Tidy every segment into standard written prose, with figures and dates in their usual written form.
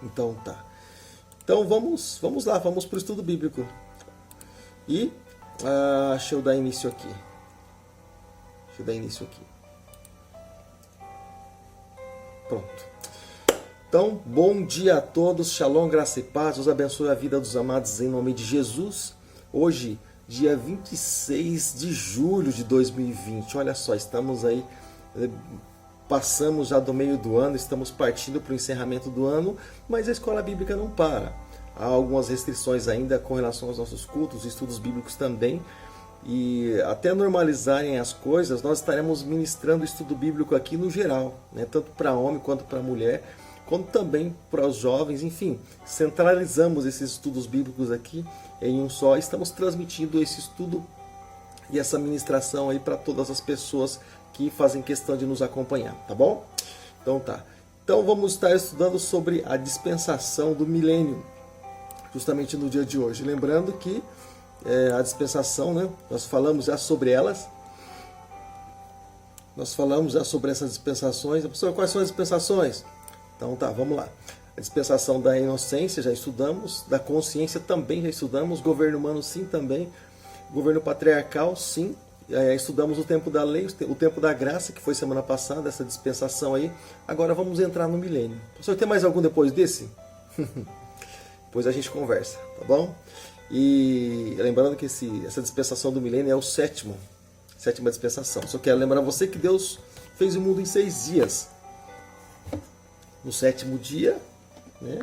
Então tá. Então vamos lá, vamos para o estudo bíblico. E deixa eu dar início aqui. Pronto. Então, bom dia a todos, shalom, graça e paz, Deus abençoe a vida dos amados em nome de Jesus. Hoje, dia 26 de julho de 2020, olha só, estamos aí, passamos já do meio do ano, estamos partindo para o encerramento do ano, mas a escola bíblica não para. Há algumas restrições ainda com relação aos nossos cultos, estudos bíblicos também, e até normalizarem as coisas, nós estaremos ministrando estudo bíblico aqui no geral, né? Tanto para homem quanto para mulher, quanto também para os jovens, enfim, centralizamos esses estudos bíblicos aqui em um só, estamos transmitindo esse estudo e essa ministração aí para todas as pessoas que fazem questão de nos acompanhar, tá bom? Então tá. Então vamos estar estudando sobre a dispensação do milênio, justamente no dia de hoje. Lembrando que a dispensação, né, nós falamos já sobre elas, nós falamos já sobre essas dispensações. Professor, quais são as dispensações? Então tá, vamos lá. A dispensação da inocência já estudamos, da consciência também já estudamos, governo humano sim também, governo patriarcal sim, estudamos o tempo da lei, o tempo da graça, que foi semana passada, essa dispensação aí. Agora vamos entrar no milênio. Professor, tem mais algum depois desse? Depois a gente conversa, tá bom? E lembrando que essa dispensação do milênio é o sétima dispensação. Só quero lembrar você que Deus fez o mundo em 6 dias. No 7º dia, né,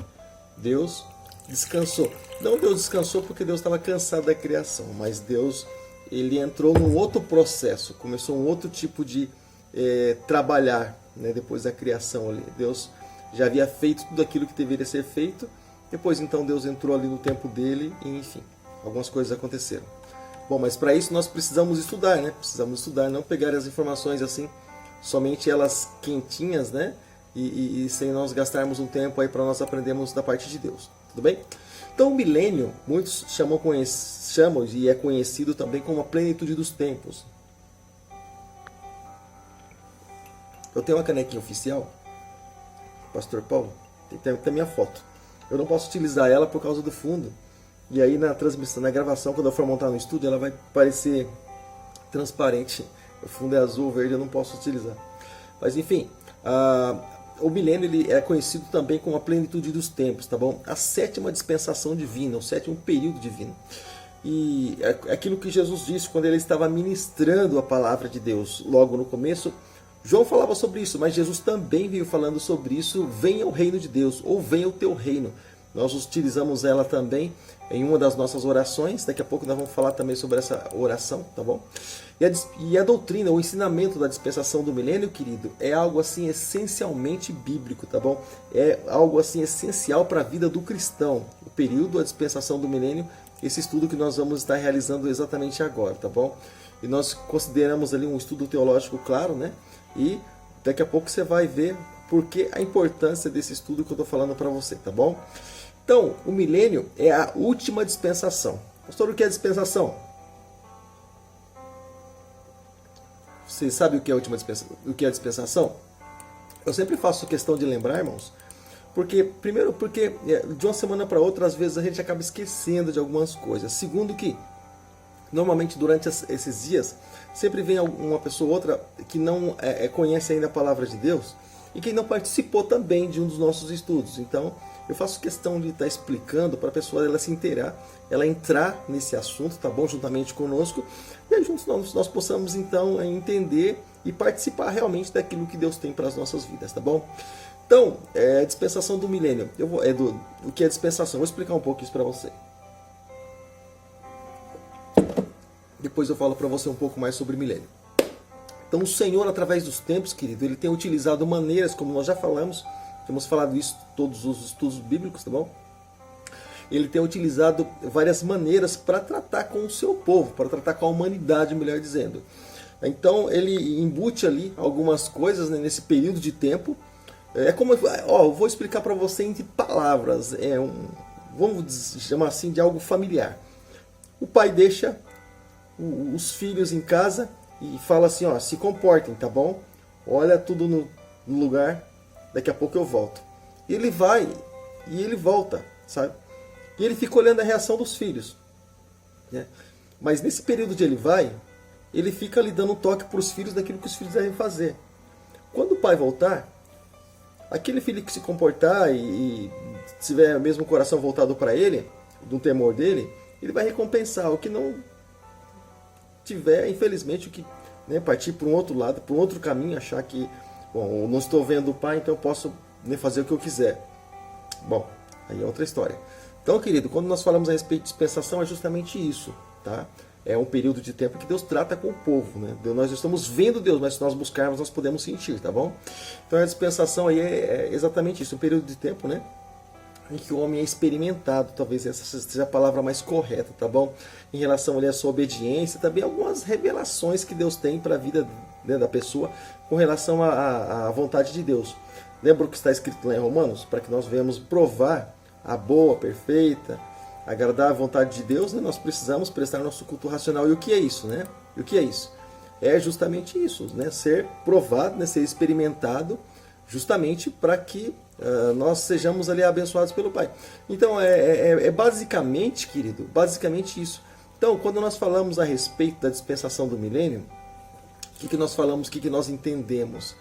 Deus descansou. Não Deus descansou porque Deus estava cansado da criação, mas Deus ele entrou num outro processo, começou um outro tipo de trabalhar, né, depois da criação ali. Deus já havia feito tudo aquilo que deveria ser feito, depois então Deus entrou ali no tempo dele e enfim, algumas coisas aconteceram. Bom, mas para isso nós precisamos estudar, né? Precisamos estudar, não pegar as informações assim, somente elas quentinhas, né? E sem nós gastarmos um tempo aí para nós aprendermos da parte de Deus. Tudo bem? Então o milênio, muitos chamam e é conhecido também como a plenitude dos tempos. Eu tenho uma canequinha oficial, Pastor Paulo, tem a minha foto. Eu não posso utilizar ela por causa do fundo. E aí na transmissão, na gravação, quando eu for montar no estúdio, ela vai parecer transparente. O fundo é azul, verde, eu não posso utilizar. Mas enfim, o milênio ele é conhecido também como a plenitude dos tempos, tá bom? A 7ª dispensação divina, o 7º período divino. E é aquilo que Jesus disse quando ele estava ministrando a palavra de Deus. Logo no começo, João falava sobre isso, mas Jesus também veio falando sobre isso. Venha o reino de Deus, ou venha o teu reino. Nós utilizamos ela também em uma das nossas orações. Daqui a pouco nós vamos falar também sobre essa oração, tá bom? E a doutrina, o ensinamento da dispensação do milênio, querido, é algo assim essencialmente bíblico, tá bom? É algo assim essencial para a vida do cristão. O período, a dispensação do milênio, esse estudo que nós vamos estar realizando exatamente agora, tá bom? E nós consideramos ali um estudo teológico claro, né? E daqui a pouco você vai ver por que a importância desse estudo que eu estou falando para você, tá bom? Então, o milênio é a última dispensação. Pastor, o que é dispensação? Você sabe o que é a última dispensação? O que é a dispensação? Eu sempre faço questão de lembrar, irmãos, primeiro porque de uma semana para outra, às vezes a gente acaba esquecendo de algumas coisas. Segundo que, normalmente durante esses dias, sempre vem uma pessoa ou outra que não conhece ainda a palavra de Deus e que não participou também de um dos nossos estudos. Então, eu faço questão de estar explicando para a pessoa ela se inteirar, ela entrar nesse assunto, tá bom? Juntamente conosco, e aí juntos nós possamos então entender e participar realmente daquilo que Deus tem para as nossas vidas, tá bom? Então, a dispensação do milênio, o que é dispensação? Vou explicar um pouco isso para você. Depois eu falo para você um pouco mais sobre milênio. Então o Senhor, através dos tempos, querido, ele tem utilizado maneiras, como nós já falamos, temos falado isso em todos os estudos bíblicos, tá bom? Ele tem utilizado várias maneiras para tratar com o seu povo, para tratar com a humanidade, melhor dizendo. Então ele embute ali algumas coisas, né, nesse período de tempo. É como, eu vou explicar para você entre palavras, vamos chamar assim de algo familiar. O pai deixa os filhos em casa e fala assim, se comportem, tá bom? Olha tudo no lugar, daqui a pouco eu volto. E ele vai e ele volta, sabe? E ele fica olhando a reação dos filhos, né? Mas nesse período de ele fica ali dando um toque para os filhos daquilo que os filhos devem fazer. Quando o pai voltar, aquele filho que se comportar e tiver mesmo o coração voltado para ele, do temor dele, ele vai recompensar. O que não tiver, infelizmente, o que, né, partir para um outro lado, para um outro caminho, achar que, bom, eu não estou vendo o pai, então eu posso, né, fazer o que eu quiser. Bom, aí é outra história. Então, querido, quando nós falamos a respeito de dispensação, é justamente isso, tá? É um período de tempo que Deus trata com o povo, né? Nós estamos vendo Deus, mas se nós buscarmos, nós podemos sentir, tá bom? Então a dispensação aí é exatamente isso, um período de tempo, né, em que o homem é experimentado, talvez essa seja a palavra mais correta, tá bom? Em relação ali à sua obediência, também algumas revelações que Deus tem para a vida, né, da pessoa com relação à vontade de Deus. Lembra o que está escrito lá em Romanos? Para que nós venhamos provar a boa, perfeita, agradável vontade de Deus, né, nós precisamos prestar nosso culto racional. E o que é isso, né? E o que é isso? É justamente isso, né? Ser provado, né? Ser experimentado, justamente para que nós sejamos ali abençoados pelo Pai. Então é basicamente, querido, basicamente isso. Então, quando nós falamos a respeito da dispensação do milênio, o que nós falamos, o que nós entendemos?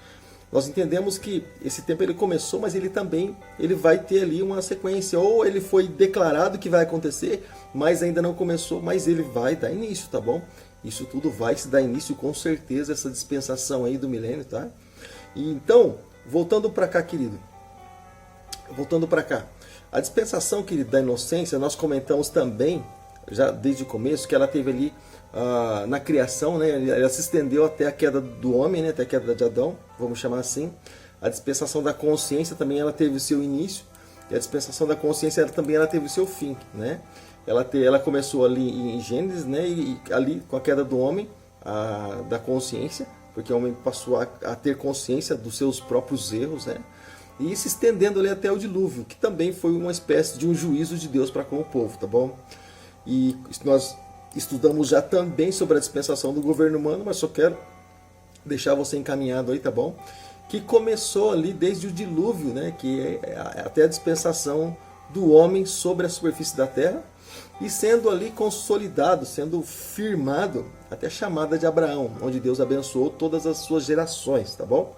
Nós entendemos que esse tempo ele começou, mas ele também vai ter ali uma sequência. Ou ele foi declarado que vai acontecer, mas ainda não começou, mas ele vai dar início, tá bom? Isso tudo vai se dar início com certeza, essa dispensação aí do milênio, tá? E então, voltando para cá, querido. Voltando para cá. A dispensação, querido, da inocência, nós comentamos também, já desde o começo, que ela teve ali na criação, né? Ela se estendeu até a queda do homem, né? Até a queda de Adão, vamos chamar assim. A dispensação da consciência também ela teve o seu início, e a dispensação da consciência ela teve o seu fim, né? Ela começou ali em Gênesis, né? E ali com a queda do homem, da consciência, porque o homem passou a ter consciência dos seus próprios erros, né? E se estendendo ali até o dilúvio, que também foi uma espécie de um juízo de Deus para com o povo, tá bom? E nós estudamos já também sobre a dispensação do governo humano, mas só quero deixar você encaminhado aí, tá bom? Que começou ali desde o dilúvio, né? Que é até a dispensação do homem sobre a superfície da terra, e sendo ali consolidado, sendo firmado até a chamada de Abraão, onde Deus abençoou todas as suas gerações, tá bom?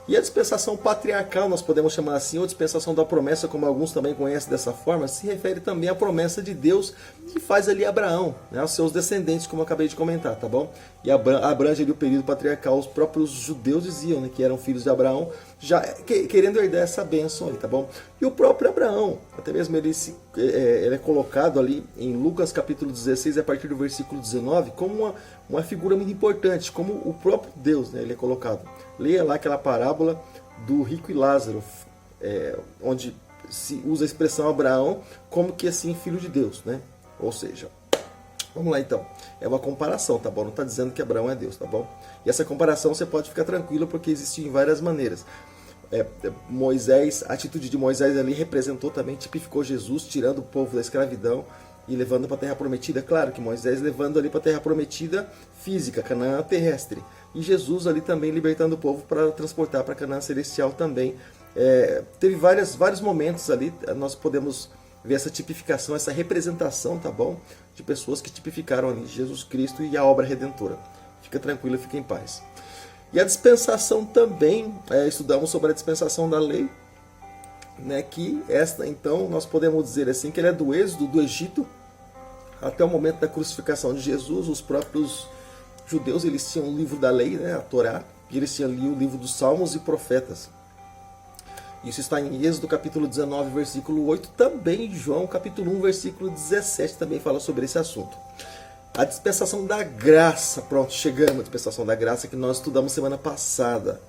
E a dispensação patriarcal, nós podemos chamar assim, ou dispensação da promessa, como alguns também conhecem dessa forma, se refere também à promessa de Deus que faz ali Abraão, né, aos seus descendentes, como eu acabei de comentar, tá bom? E abrange ali o período patriarcal, os próprios judeus diziam, né, que eram filhos de Abraão, já querendo herdar essa bênção aí, tá bom? E o próprio Abraão, até mesmo ele é colocado ali em Lucas capítulo 16, a partir do versículo 19, como uma figura muito importante, como o próprio Deus, né, ele é colocado. Leia lá aquela parábola do rico e Lázaro, onde se usa a expressão Abraão como que assim filho de Deus, né? Ou seja, vamos lá então, é uma comparação, tá bom? Não está dizendo que Abraão é Deus, tá bom? E essa comparação você pode ficar tranquilo porque existe em várias maneiras. Moisés, a atitude de Moisés ali representou também, tipificou Jesus, tirando o povo da escravidão e levando para a Terra Prometida. Claro que Moisés levando ali para a Terra Prometida física, Canaã terrestre. E Jesus ali também libertando o povo para transportar para Canaã celestial também. Teve vários momentos ali, nós podemos ver essa tipificação, essa representação, tá bom? De pessoas que tipificaram ali Jesus Cristo e a obra redentora. Fica tranquilo, fica em paz. E a dispensação também, estudamos sobre a dispensação da lei, né, que esta, então, nós podemos dizer assim, que ele é do êxodo do Egito até o momento da crucificação de Jesus. Os próprios judeus, eles tinham o livro da lei, né, a Torá, e eles tinham ali o livro dos Salmos e Profetas. Isso está em Êxodo capítulo 19, versículo 8, também em João capítulo 1, versículo 17, também fala sobre esse assunto. A dispensação da graça, pronto, chegamos à dispensação da graça que nós estudamos semana passada.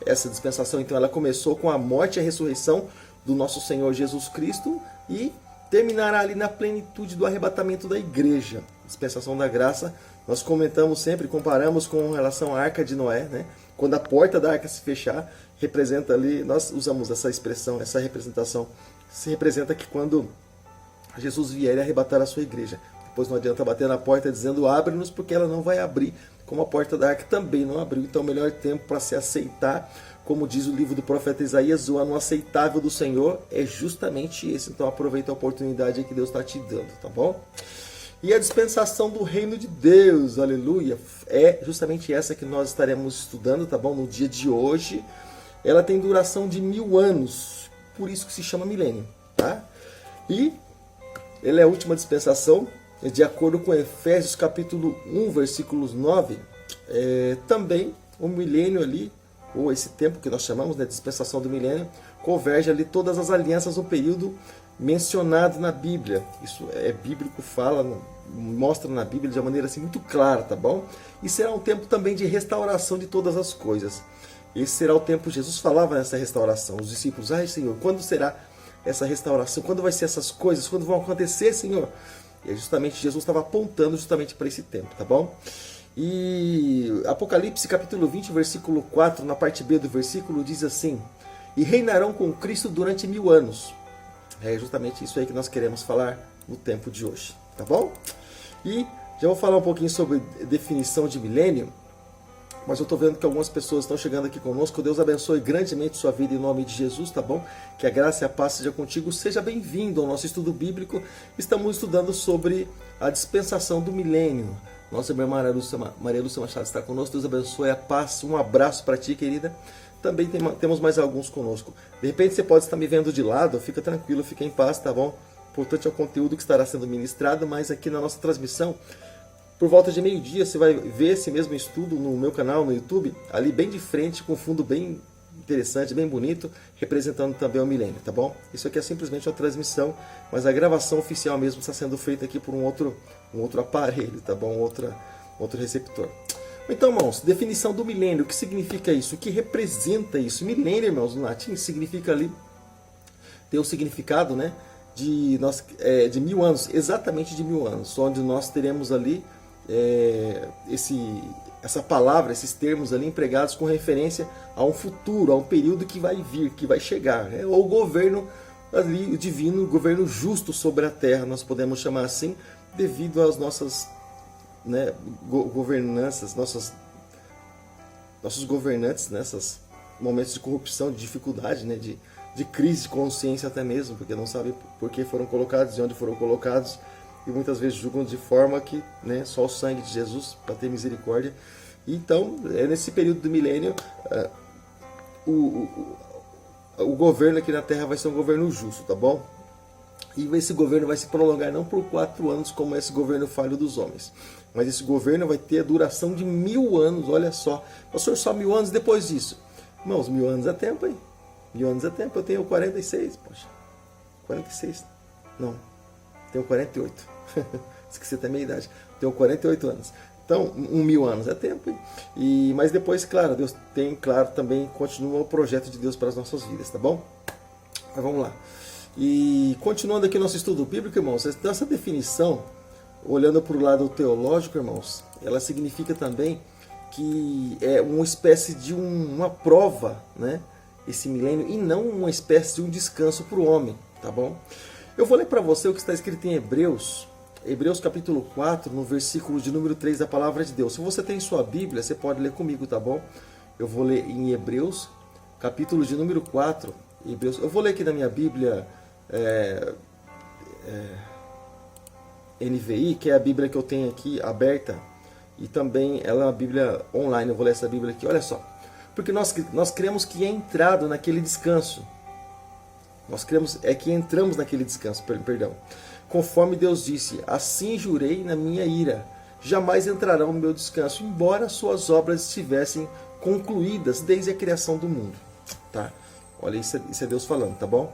Essa dispensação, então, ela começou com a morte e a ressurreição do nosso Senhor Jesus Cristo e terminará ali na plenitude do arrebatamento da igreja. Dispensação da graça, nós comentamos sempre, comparamos com relação à Arca de Noé, né? Quando a porta da arca se fechar, representa ali, nós usamos essa expressão, essa representação, se representa que quando Jesus vier e arrebatar a sua igreja, depois não adianta bater na porta dizendo abre-nos, porque ela não vai abrir, como a porta da arca também não abriu. Então o melhor tempo para se aceitar, como diz o livro do profeta Isaías, o ano aceitável do Senhor é justamente esse. Então aproveita a oportunidade que Deus está te dando, tá bom? E a dispensação do reino de Deus, aleluia, é justamente essa que nós estaremos estudando, tá bom? No dia de hoje. Ela tem duração de 1000 anos, por isso que se chama milênio, tá? E ela é a última dispensação, de acordo com Efésios capítulo 1, versículos 9, também o milênio ali, ou esse tempo que nós chamamos de dispensação do milênio, converge ali todas as alianças no período mencionado na Bíblia. Isso é bíblico, mostra na Bíblia de uma maneira assim muito clara, tá bom? E será um tempo também de restauração de todas as coisas. Esse será o tempo, Jesus falava nessa restauração. Os discípulos, ai Senhor, quando será essa restauração? Quando vai ser essas coisas? Quando vão acontecer, Senhor? E justamente Jesus estava apontando justamente para esse tempo, tá bom? E Apocalipse capítulo 20, versículo 4, na parte B do versículo, diz assim: e reinarão com Cristo durante 1000 anos. É justamente isso aí que nós queremos falar no tempo de hoje, tá bom? E já vou falar um pouquinho sobre definição de milênio, mas eu estou vendo que algumas pessoas estão chegando aqui conosco. Deus abençoe grandemente sua vida em nome de Jesus, tá bom? Que a graça e a paz seja contigo. Seja bem-vindo ao nosso estudo bíblico. Estamos estudando sobre a dispensação do milênio. Nossa irmã Maria Lúcia Machado está conosco. Deus abençoe, a paz. Um abraço para ti, querida. Também temos mais alguns conosco. De repente você pode estar me vendo de lado. Fica tranquilo, fica em paz, tá bom? Importante é o conteúdo que estará sendo ministrado, mas aqui na nossa transmissão, por volta de meio-dia, você vai ver esse mesmo estudo no meu canal, no YouTube, ali bem de frente, com fundo bem interessante, bem bonito, representando também o milênio, tá bom? Isso aqui é simplesmente uma transmissão, mas a gravação oficial mesmo está sendo feita aqui por um outro aparelho, tá bom? Outro receptor. Então, irmãos, definição do milênio, o que significa isso? O que representa isso? Milênio, irmãos, no latim, significa ali, tem o significado, né, de 1000 anos, exatamente de 1000 anos, onde nós teremos ali essa palavra, esses termos ali empregados com referência a um futuro, a um período que vai vir, que vai chegar, né? Ou o governo ali, o divino, o governo justo sobre a terra, nós podemos chamar assim, devido às nossas, né, governanças, nossos governantes nesses momentos de corrupção, de dificuldade, né, de crise de consciência até mesmo, porque não sabem por que foram colocados e onde foram colocados, e muitas vezes julgam de forma que, né, só o sangue de Jesus para ter misericórdia. Então, nesse período do milênio, o governo aqui na Terra vai ser um governo justo, tá bom? E esse governo vai se prolongar não por 4 anos, como esse governo falho dos homens, mas esse governo vai ter a duração de 1000 anos, olha só. Pastor, só 1000 anos depois disso? Irmãos, 1000 anos é tempo, hein? 1000 anos é tempo, eu tenho 46, poxa. 46? Não, tenho 48. Esqueci até a minha idade. Tenho 48 anos. Então, 1000 anos é tempo, hein? Mas depois, claro, Deus tem, claro, também continua o projeto de Deus para as nossas vidas, tá bom? Mas vamos lá. E continuando aqui o nosso estudo bíblico, irmãos, essa definição, olhando para o lado teológico, irmãos, ela significa também que é uma espécie de uma prova, né? Esse milênio, e não uma espécie de um descanso para o homem, tá bom? Eu vou ler para você o que está escrito em Hebreus capítulo 4, no versículo de número 3 da palavra de Deus. Se você tem sua Bíblia, você pode ler comigo, tá bom? Eu vou ler em Hebreus, capítulo de número 4. Eu vou ler aqui na minha Bíblia NVI, que é a Bíblia que eu tenho aqui aberta, e também ela é uma Bíblia online. Eu vou ler essa Bíblia aqui, olha só. Porque nós cremos que é entrado naquele descanso. Nós cremos que entramos naquele descanso, perdão. Conforme Deus disse, assim jurei na minha ira, jamais entrarão no meu descanso, embora suas obras estivessem concluídas desde a criação do mundo. Tá? Olha, isso é Deus falando, tá bom?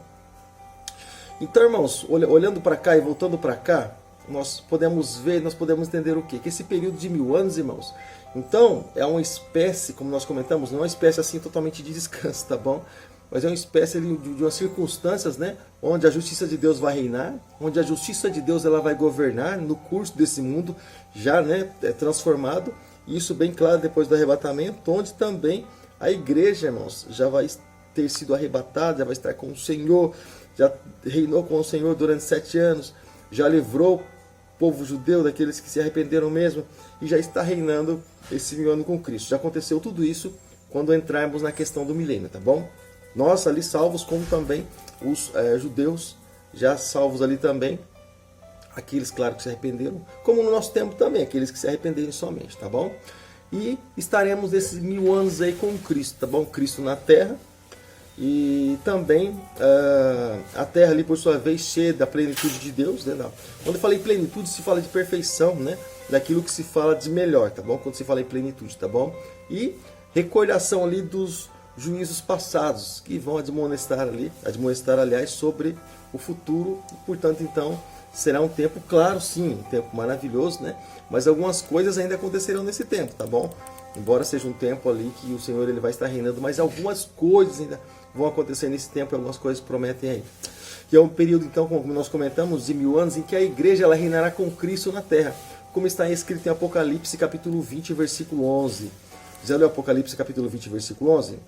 Então, irmãos, olhando para cá e voltando para cá, nós podemos ver, nós podemos entender o quê? Que esse período de 1000 anos, irmãos, então é uma espécie, como nós comentamos, não é uma espécie assim totalmente de descanso, tá bom? Mas é uma espécie de umas circunstâncias, né, onde a justiça de Deus vai reinar, onde a justiça de Deus ela vai governar no curso desse mundo já, né, transformado, e isso bem claro depois do arrebatamento, onde também a igreja, irmãos, já vai ter sido arrebatada, já vai estar com o Senhor, já reinou com o Senhor durante 7 anos, já livrou povo judeu, daqueles que se arrependeram mesmo, e já está reinando esse 1000 anos com Cristo. Já aconteceu tudo isso quando entrarmos na questão do milênio, tá bom? Nós ali salvos, como também os judeus já salvos ali também, aqueles, claro, que se arrependeram, como no nosso tempo também, aqueles que se arrependerem somente, tá bom? E estaremos nesses 1000 anos aí com Cristo, tá bom? Cristo na terra, e também a terra ali, por sua vez, cheia da plenitude de Deus, né? Quando eu falei plenitude, se fala de perfeição, né? Daquilo que se fala de melhor, tá bom? Quando se fala em plenitude, tá bom? E recordação ali dos juízos passados, que vão admoestar, aliás, sobre o futuro. Portanto, então, será um tempo, claro, sim, um tempo maravilhoso, né? Mas algumas coisas ainda acontecerão nesse tempo, tá bom? Embora seja um tempo ali que o Senhor ele vai estar reinando, mas algumas coisas ainda vão acontecer nesse tempo, algumas coisas prometem aí. E é um período, então, como nós comentamos, de 1000 anos, em que a igreja ela reinará com Cristo na terra, como está escrito em Apocalipse, capítulo 20, versículo 11. Já leu Apocalipse, capítulo 20, versículo 11?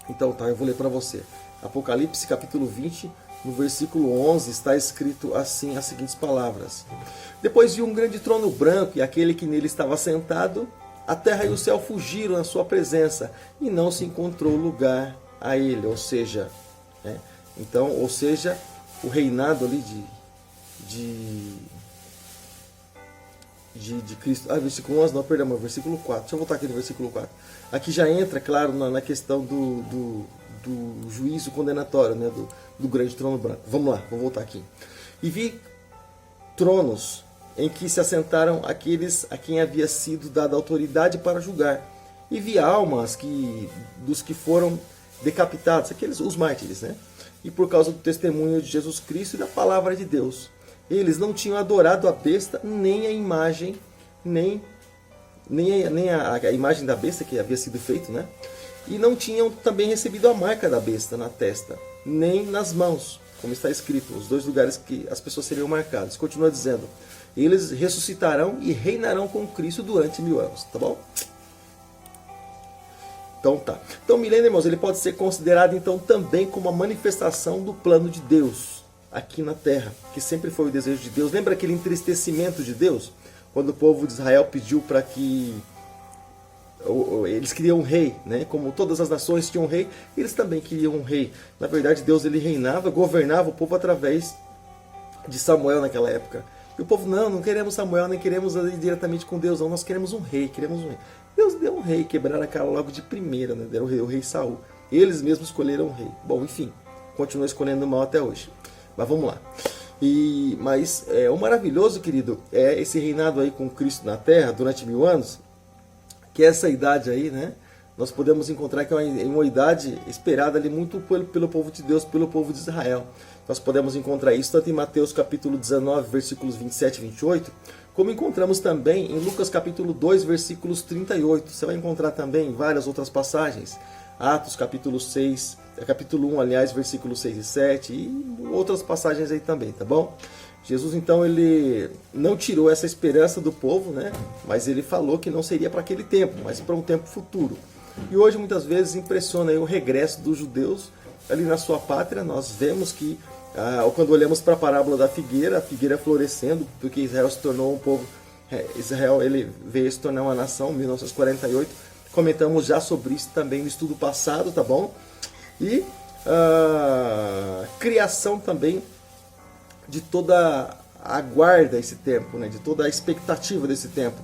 Então, tá, eu vou ler para você. Apocalipse, capítulo 20, no versículo 11, está escrito assim, as seguintes palavras. Depois vi um grande trono branco, e aquele que nele estava sentado, a terra e o céu fugiram na sua presença, e não se encontrou lugar a ele. Ou seja, né? Então, o reinado ali de Cristo. Versículo 11, não, perdão, versículo 4. Deixa eu voltar aqui no versículo 4. Aqui já entra, claro, na questão do juízo condenatório, né? Do grande trono branco. Vamos lá, vou voltar aqui. E vi tronos em que se assentaram aqueles a quem havia sido dada autoridade para julgar. E vi almas dos que foram decapitados, os mártires, né? E por causa do testemunho de Jesus Cristo e da palavra de Deus. Eles não tinham adorado a besta, nem a imagem, nem a imagem da besta que havia sido feita, né? E não tinham também recebido a marca da besta na testa, nem nas mãos, como está escrito, os 2 lugares que as pessoas seriam marcadas. Continua dizendo, eles ressuscitarão e reinarão com Cristo durante 1000 anos, tá bom? Então tá. Então o milênio, irmãos, ele pode ser considerado então também como a manifestação do plano de Deus aqui na terra, que sempre foi o desejo de Deus. Lembra aquele entristecimento de Deus? Quando o povo de Israel pediu para que eles queriam um rei, né? Como todas as nações tinham um rei, eles também queriam um rei. Na verdade, Deus ele reinava, governava o povo através de Samuel naquela época. E o povo, não queremos Samuel, nem queremos ir diretamente com Deus, não, nós queremos um rei, Deus deu um rei, quebraram a cara logo de primeira, né? Deram o rei Saul. Eles mesmos escolheram um rei. Bom, enfim, continuam escolhendo mal até hoje. Mas vamos lá. Mas o maravilhoso, querido, é esse reinado aí com Cristo na terra durante 1000 anos, que é essa idade aí, né? Nós podemos encontrar que é uma idade esperada ali muito pelo povo de Deus, pelo povo de Israel. Nós podemos encontrar isso tanto em Mateus capítulo 19, versículos 27 e 28, como encontramos também em Lucas capítulo 2, versículos 38. Você vai encontrar também várias outras passagens. Atos capítulo 6, capítulo 1, aliás, versículos 6 e 7, e outras passagens aí também, tá bom? Jesus, então, ele não tirou essa esperança do povo, né? Mas ele falou que não seria para aquele tempo, mas para um tempo futuro. E hoje, muitas vezes, impressiona aí o regresso dos judeus ali na sua pátria. Nós vemos que, quando olhamos para a parábola da figueira, a figueira florescendo, porque Israel se tornou um povo, Israel ele veio se tornar uma nação em 1948. Comentamos já sobre isso também no estudo passado, tá bom? E a criação também de toda a guarda esse tempo, né? De toda a expectativa desse tempo.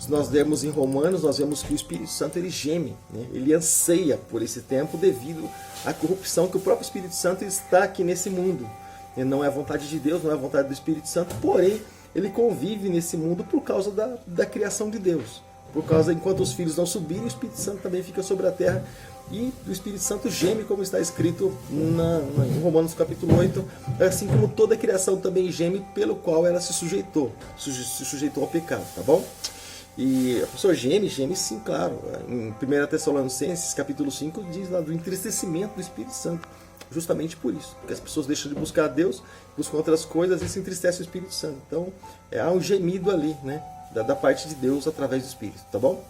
Se nós lemos em Romanos, nós vemos que o Espírito Santo ele geme, né? Ele anseia por esse tempo devido à corrupção que o próprio Espírito Santo está aqui nesse mundo. Não é a vontade de Deus, não é a vontade do Espírito Santo, porém ele convive nesse mundo por causa da criação de Deus. Por causa, enquanto os filhos não subirem, o Espírito Santo também fica sobre a terra. E o Espírito Santo geme, como está escrito em Romanos capítulo 8, assim como toda a criação também geme, pelo qual ela se sujeitou ao pecado, tá bom? E a pessoa geme sim, claro. Em 1 Tessalonicenses capítulo 5 diz lá do entristecimento do Espírito Santo, justamente por isso, porque as pessoas deixam de buscar a Deus, buscam outras coisas e se entristece o Espírito Santo. Então, há um gemido ali, né? Da parte de Deus através do Espírito, tá bom?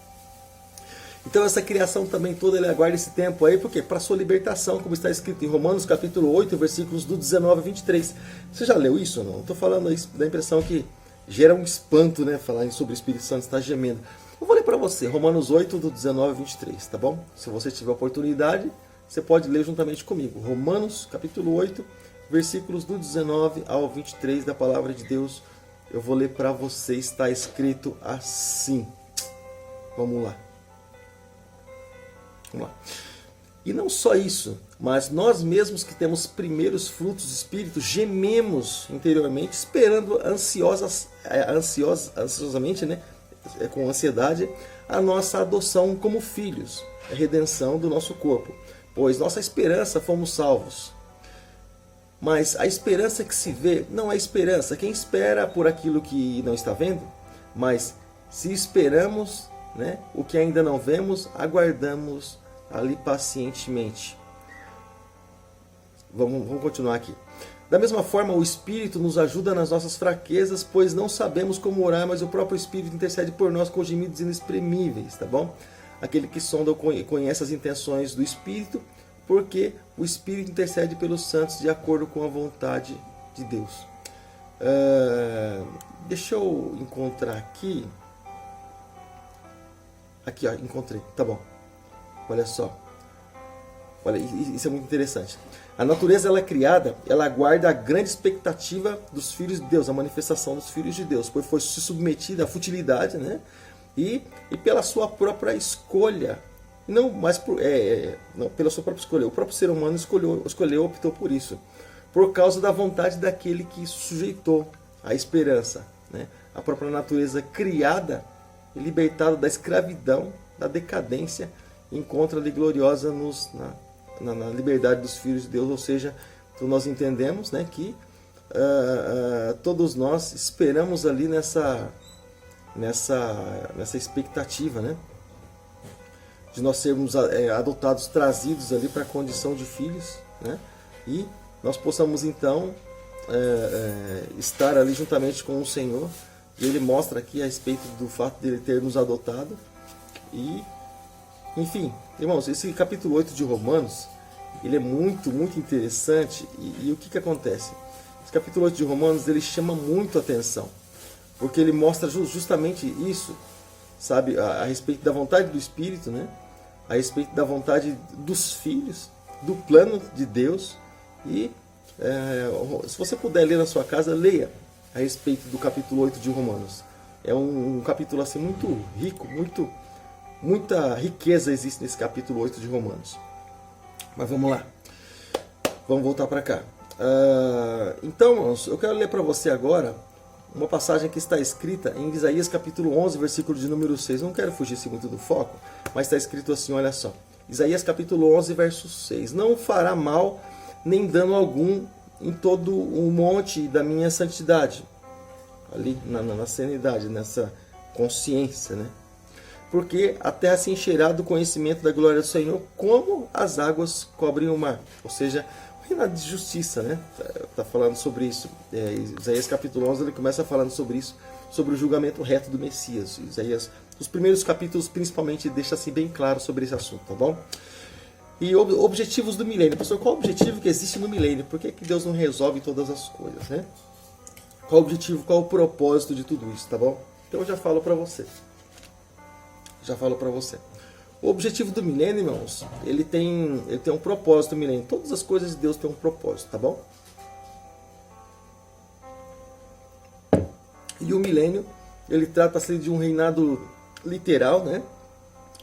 Então essa criação também toda, ele aguarda esse tempo aí, porque para sua libertação, como está escrito em Romanos capítulo 8, versículos do 19 a 23. Você já leu isso ou não? Estou falando isso, da impressão que gera um espanto, né? Falar sobre o Espírito Santo está gemendo. Eu vou ler para você, Romanos 8, do 19 a 23, tá bom? Se você tiver oportunidade, você pode ler juntamente comigo. Romanos, capítulo 8, versículos do 19 ao 23 da palavra de Deus. Eu vou ler para você, está escrito assim. Vamos lá. Vamos lá. E não só isso, mas nós mesmos que temos primeiros frutos do Espírito, gememos interiormente, esperando ansiosamente, né, com ansiedade, a nossa adoção como filhos, a redenção do nosso corpo. Pois nossa esperança fomos salvos. Mas a esperança que se vê não é esperança. Quem espera por aquilo que não está vendo? Mas se esperamos, né, o que ainda não vemos, aguardamos ali pacientemente. Vamos continuar aqui. Da mesma forma, o Espírito nos ajuda nas nossas fraquezas, pois não sabemos como orar, mas o próprio Espírito intercede por nós com gemidos inexprimíveis, tá bom? Aquele que sonda conhece as intenções do Espírito, porque o Espírito intercede pelos santos de acordo com a vontade de Deus. Deixa eu encontrar aqui. Aqui, ó, encontrei. Tá bom. Olha só. Olha, isso é muito interessante. A natureza ela é criada, ela aguarda a grande expectativa dos filhos de Deus, a manifestação dos filhos de Deus, pois foi submetida à futilidade, né? E pela sua própria escolha. Não, mas não, pela sua própria escolha. O próprio ser humano escolheu, optou por isso. Por causa da vontade daquele que sujeitou a esperança. Né? A própria natureza criada e libertada da escravidão, da decadência, encontra ali gloriosa na liberdade dos filhos de Deus. Ou seja, então nós entendemos, né, que todos nós esperamos ali nessa expectativa, né? De nós sermos adotados, trazidos ali para a condição de filhos, né? E nós possamos então estar ali juntamente com o Senhor. E Ele mostra aqui a respeito do fato de Ele ter nos adotado. E, enfim, irmãos, esse capítulo 8 de Romanos, ele é muito, muito interessante. E o que acontece? Esse capítulo 8 de Romanos, ele chama muito a atenção, porque ele mostra justamente isso, sabe, a respeito da vontade do Espírito, né? A respeito da vontade dos filhos, do plano de Deus. E se você puder ler na sua casa, leia a respeito do capítulo 8 de Romanos. É um capítulo assim muito rico, muita riqueza existe nesse capítulo 8 de Romanos. Mas vamos lá, vamos voltar para cá. Então, irmãos, eu quero ler para você agora uma passagem que está escrita em Isaías capítulo 11, versículo de número 6. Não quero fugir muito do foco, mas está escrito assim, olha só. Isaías capítulo 11, verso 6. Não fará mal nem dano algum em todo o monte da minha santidade. Ali na sanidade, nessa consciência, né? Porque a terra se encherá do conhecimento da glória do Senhor, como as águas cobrem o mar. Ou seja, o reinado de justiça, né? Está falando sobre isso. Isaías capítulo 11, ele começa falando sobre isso, sobre o julgamento reto do Messias. Isaías, os primeiros capítulos principalmente, deixa assim bem claro sobre esse assunto, tá bom? E objetivos do milênio. Professor, qual o objetivo que existe no milênio? Por que Deus não resolve todas as coisas, né? Qual o objetivo, qual o propósito de tudo isso, tá bom? Então eu já falo para você. O objetivo do milênio, irmãos, ele tem um propósito, o milênio. Todas as coisas de Deus têm um propósito, tá bom? E o milênio, ele trata-se de um reinado literal, né?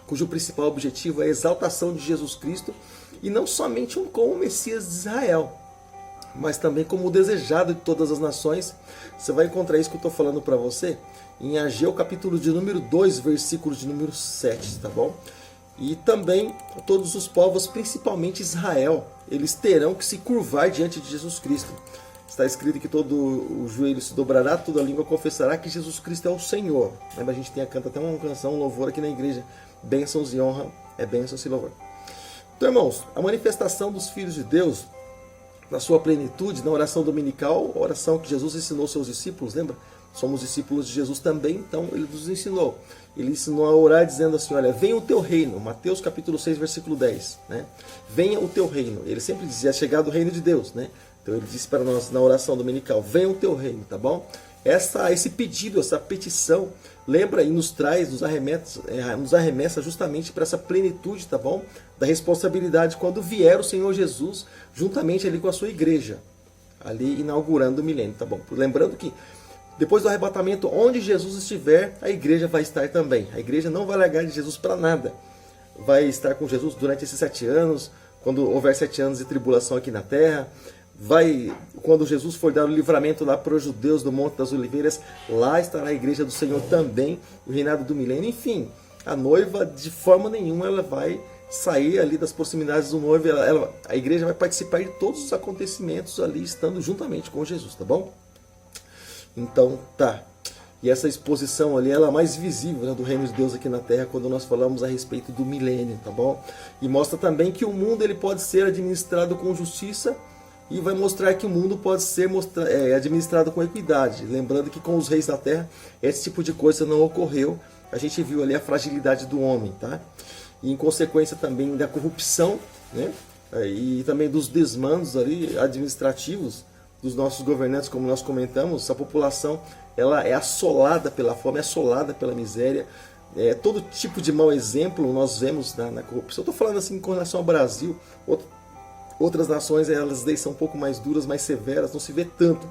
Cujo principal objetivo é a exaltação de Jesus Cristo, e não somente como o Messias de Israel, mas também como o desejado de todas as nações. Você vai encontrar isso que eu estou falando para você em Ageu, capítulo de número 2, versículo de número 7, tá bom? E também todos os povos, principalmente Israel, eles terão que se curvar diante de Jesus Cristo. Está escrito que todo o joelho se dobrará, toda a língua confessará que Jesus Cristo é o Senhor. Lembra, a gente canta até uma canção, um louvor aqui na igreja, bênçãos e honra, bênçãos e louvor. Então, irmãos, a manifestação dos filhos de Deus, na sua plenitude, na oração dominical, a oração que Jesus ensinou aos seus discípulos, lembra? Somos discípulos de Jesus também, então ele nos ensinou. Ele ensinou a orar dizendo assim, olha, venha o teu reino. Mateus capítulo 6, versículo 10. Né? Venha o teu reino. Ele sempre dizia, é chegado o reino de Deus. Né? Então ele disse para nós na oração dominical, venha o teu reino, tá bom? esse pedido, essa petição, lembra e nos traz, nos arremessa justamente para essa plenitude, tá bom? Da responsabilidade quando vier o Senhor Jesus, juntamente ali com a sua igreja, ali inaugurando o milênio, tá bom? Lembrando que depois do arrebatamento, onde Jesus estiver, a igreja vai estar também. A igreja não vai largar de Jesus para nada. Vai estar com Jesus durante esses 7 anos, quando houver 7 anos de tribulação aqui na terra. Quando Jesus for dar o livramento lá para os judeus do Monte das Oliveiras, lá estará a igreja do Senhor também, o reinado do milênio. Enfim, a noiva de forma nenhuma ela vai sair ali das proximidades do noivo. A igreja vai participar de todos os acontecimentos ali, estando juntamente com Jesus, tá bom? Então, tá. E essa exposição ali, ela é mais visível, né, do reino de Deus aqui na Terra, quando nós falamos a respeito do milênio, tá bom? E mostra também que o mundo ele pode ser administrado com justiça, e vai mostrar que o mundo pode ser administrado com equidade. Lembrando que com os reis da terra, esse tipo de coisa não ocorreu. A gente viu ali a fragilidade do homem, tá? E em consequência também da corrupção, né? E também dos desmandos ali administrativos dos nossos governantes, como nós comentamos. A população ela é assolada pela fome, é assolada pela miséria. Todo tipo de mau exemplo nós vemos na corrupção. Eu estou falando assim com relação ao Brasil. Outras nações, elas são um pouco mais duras, mais severas, não se vê tanto.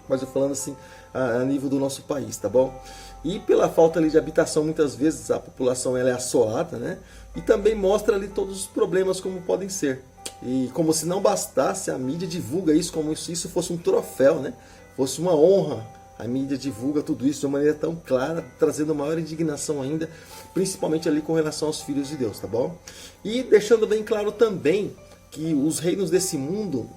Mas eu falando assim, a nível do nosso país, tá bom? E pela falta ali de habitação, muitas vezes a população ela é assolada, né? E também mostra ali todos os problemas como podem ser. E como se não bastasse, a mídia divulga isso como se isso fosse um troféu, né? Fosse uma honra. A mídia divulga tudo isso de uma maneira tão clara, trazendo maior indignação ainda, principalmente ali com relação aos filhos de Deus, tá bom? E deixando bem claro também que os reinos desse mundo,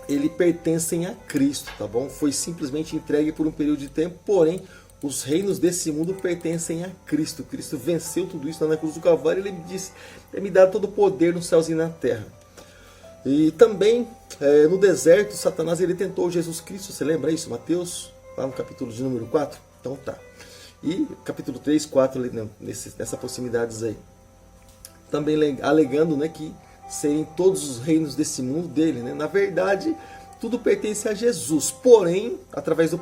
ele pertencem a Cristo, tá bom? Foi simplesmente entregue por um período de tempo, porém, os reinos desse mundo pertencem a Cristo. Cristo venceu tudo isso na cruz do Calvário, ele disse, me dá todo o poder nos céus e na terra. E também, no deserto, Satanás ele tentou Jesus Cristo, você lembra isso? Mateus, lá no capítulo de número 4? Então tá. E capítulo 3, 4, nessas proximidades aí. Também alegando, né, que serem todos os reinos desse mundo dele, né? Na verdade, tudo pertence a Jesus, porém, através do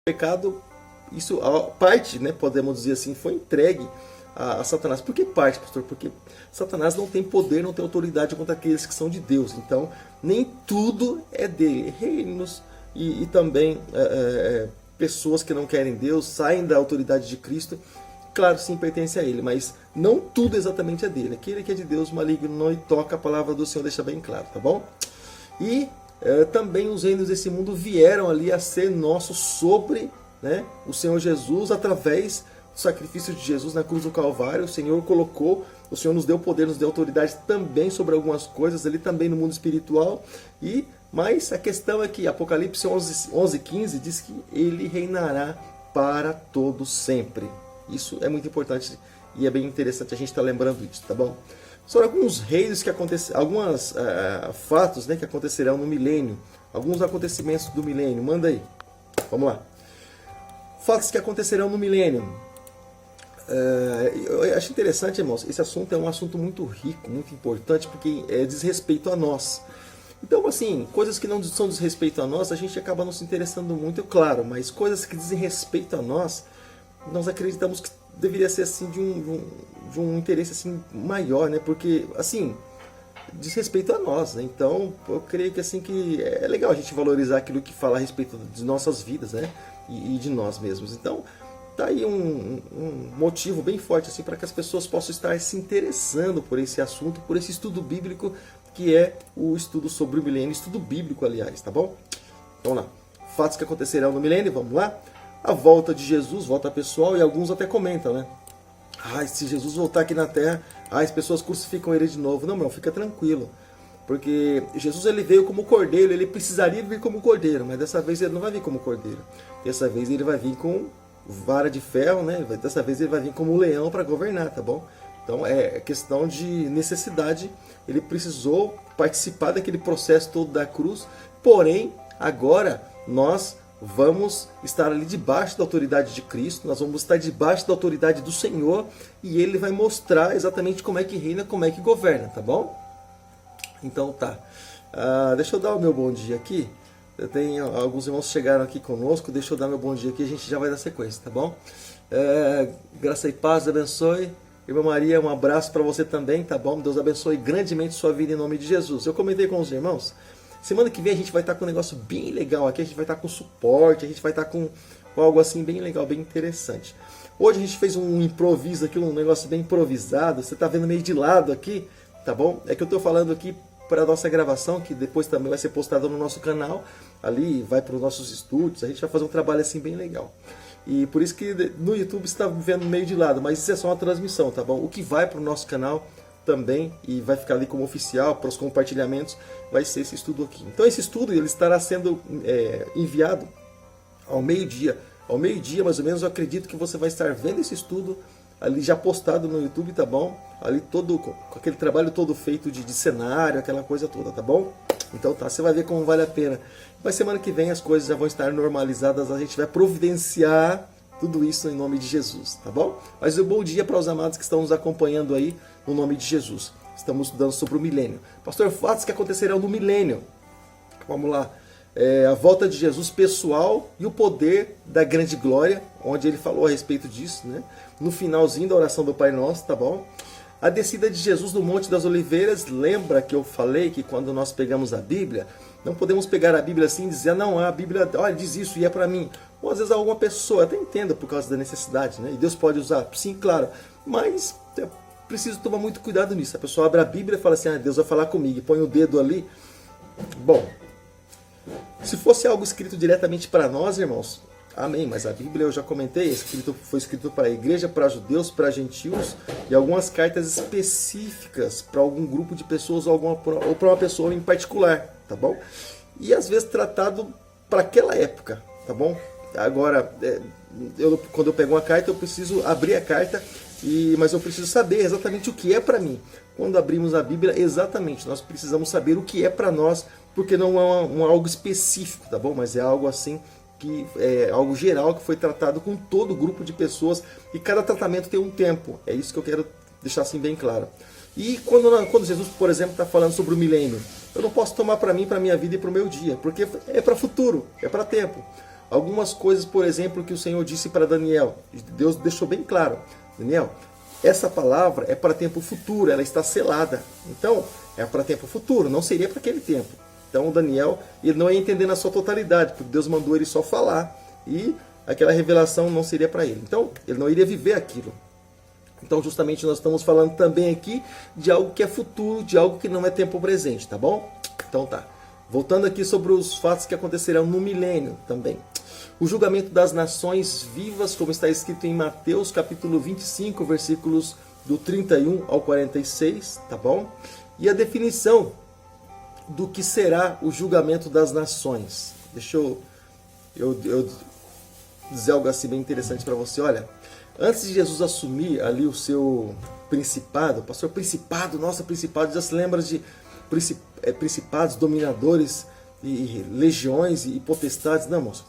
pecado, isso a parte, né, podemos dizer assim, foi entregue a Satanás. Por que parte, pastor? Porque Satanás não tem poder, não tem autoridade contra aqueles que são de Deus. Então, nem tudo é dele. Reinos e também pessoas que não querem Deus, saem da autoridade de Cristo. Claro, sim, pertence a ele, mas não tudo exatamente é dele. Aquele que é de Deus, maligno, não toca, a palavra do Senhor deixa bem claro, tá bom? E também os reinos desse mundo vieram ali a ser nossos sobre, né, o Senhor Jesus, através do sacrifício de Jesus na cruz do Calvário. O Senhor o Senhor nos deu poder, nos deu autoridade também sobre algumas coisas, ali também no mundo espiritual. Mas a questão é que Apocalipse 11:15 diz que ele reinará para todo sempre. Isso é muito importante e é bem interessante a gente estar lembrando isso, tá bom? São alguns reis que aconteceram, alguns fatos, né, que acontecerão no milênio, alguns acontecimentos do milênio. Manda aí, vamos lá. Fatos que acontecerão no milênio. Eu acho interessante, irmãos, esse assunto é um assunto muito rico, muito importante, porque diz respeito a nós. Então, assim, coisas que não são diz respeito a nós, a gente acaba não se interessando muito, claro, mas coisas que dizem respeito a nós acreditamos que deveria ser assim de um interesse assim maior, né? Porque assim diz respeito a nós, né? Então eu creio que assim que é legal a gente valorizar aquilo que fala a respeito de nossas vidas, né? E de nós mesmos. Então tá aí um motivo bem forte assim para que as pessoas possam estar se interessando por esse assunto, por esse estudo bíblico que é o estudo sobre o milênio, estudo bíblico, aliás, tá bom? Então lá, fatos que acontecerão no milênio, vamos lá? A volta de Jesus, volta pessoal, e alguns até comentam, né? Se Jesus voltar aqui na Terra, as pessoas crucificam ele de novo. Não, fica tranquilo. Porque Jesus ele veio como cordeiro, ele precisaria vir como cordeiro, mas dessa vez ele não vai vir como cordeiro. Dessa vez ele vai vir com vara de ferro, né? Dessa vez ele vai vir como leão para governar, tá bom? Então é questão de necessidade, ele precisou participar daquele processo todo da cruz, porém agora nós vamos estar ali debaixo da autoridade de Cristo, nós vamos estar debaixo da autoridade do Senhor e ele vai mostrar exatamente como é que reina, como é que governa, tá bom? Então tá, deixa eu dar o meu bom dia aqui. Eu tenho alguns irmãos que chegaram aqui conosco, deixa eu dar meu bom dia aqui, a gente já vai dar sequência, tá bom? Graça e paz, abençoe. Irmã Maria, um abraço para você também, tá bom? Deus abençoe grandemente sua vida em nome de Jesus. Eu comentei com os irmãos, semana que vem a gente vai estar com um negócio bem legal aqui, a gente vai estar com suporte, a gente vai estar com algo assim bem legal, bem interessante. Hoje a gente fez um improviso aqui, um negócio bem improvisado, você tá vendo meio de lado aqui, tá bom? É que eu tô falando aqui para a nossa gravação, que depois também vai ser postada no nosso canal, ali vai para os nossos estúdios, a gente vai fazer um trabalho assim bem legal. E por isso que no YouTube você está vendo meio de lado, mas isso é só uma transmissão, tá bom? O que vai para o nosso canal também, e vai ficar ali como oficial, para os compartilhamentos, vai ser esse estudo aqui. Então esse estudo ele estará sendo enviado ao meio-dia. Ao meio-dia, mais ou menos, eu acredito que você vai estar vendo esse estudo ali já postado no YouTube, tá bom? Ali todo, com aquele trabalho todo feito de cenário, aquela coisa toda, tá bom? Então tá, você vai ver como vale a pena. Mas semana que vem as coisas já vão estar normalizadas, a gente vai providenciar tudo isso em nome de Jesus, tá bom? Mas um bom dia para os amados que estão nos acompanhando aí no nome de Jesus. Estamos estudando sobre o milênio. Pastor, fatos que acontecerão no milênio. Vamos lá. A volta de Jesus pessoal e o poder da grande glória, onde ele falou a respeito disso, né? No finalzinho da oração do Pai Nosso, tá bom? A descida de Jesus no Monte das Oliveiras, lembra que eu falei que quando nós pegamos a Bíblia, não podemos pegar a Bíblia assim e dizer, não, a Bíblia olha, diz isso e é para mim. Ou às vezes alguma pessoa, até entenda por causa da necessidade, né? E Deus pode usar, sim, claro, mas é preciso tomar muito cuidado nisso. A pessoa abre a Bíblia e fala assim, Deus vai falar comigo, e põe o dedo ali. Bom, se fosse algo escrito diretamente para nós, irmãos, amém, mas a Bíblia, eu já comentei, foi escrito para a igreja, para judeus, para gentios, e algumas cartas específicas para algum grupo de pessoas ou para uma pessoa em particular, tá bom? E às vezes tratado para aquela época, tá bom? Agora, quando eu pego uma carta, eu preciso abrir a carta, mas eu preciso saber exatamente o que é para mim. Quando abrimos a Bíblia, exatamente, nós precisamos saber o que é para nós, porque não é algo específico, tá bom? Mas é algo assim, que é algo geral, que foi tratado com todo o grupo de pessoas, e cada tratamento tem um tempo. É isso que eu quero deixar assim bem claro. E quando Jesus, por exemplo, está falando sobre o milênio, eu não posso tomar para mim, para a minha vida e para o meu dia, porque é para futuro, é para tempo. Algumas coisas, por exemplo, que o Senhor disse para Daniel, Deus deixou bem claro, Daniel, essa palavra é para tempo futuro, ela está selada. Então, é para tempo futuro, não seria para aquele tempo. Então, Daniel, ele não ia entender na sua totalidade, porque Deus mandou ele só falar, e aquela revelação não seria para ele. Então, ele não iria viver aquilo. Então, justamente, nós estamos falando também aqui de algo que é futuro, de algo que não é tempo presente, tá bom? Então tá. Voltando aqui sobre os fatos que acontecerão no milênio também. O julgamento das nações vivas, como está escrito em Mateus, capítulo 25, versículos do 31 ao 46, tá bom? E a definição do que será o julgamento das nações. Deixa eu dizer algo assim bem interessante para você. Olha, antes de Jesus assumir ali o seu principado, pastor, principado, nossa, principado, já se lembra de principados, dominadores, e legiões e potestades? Não, moço.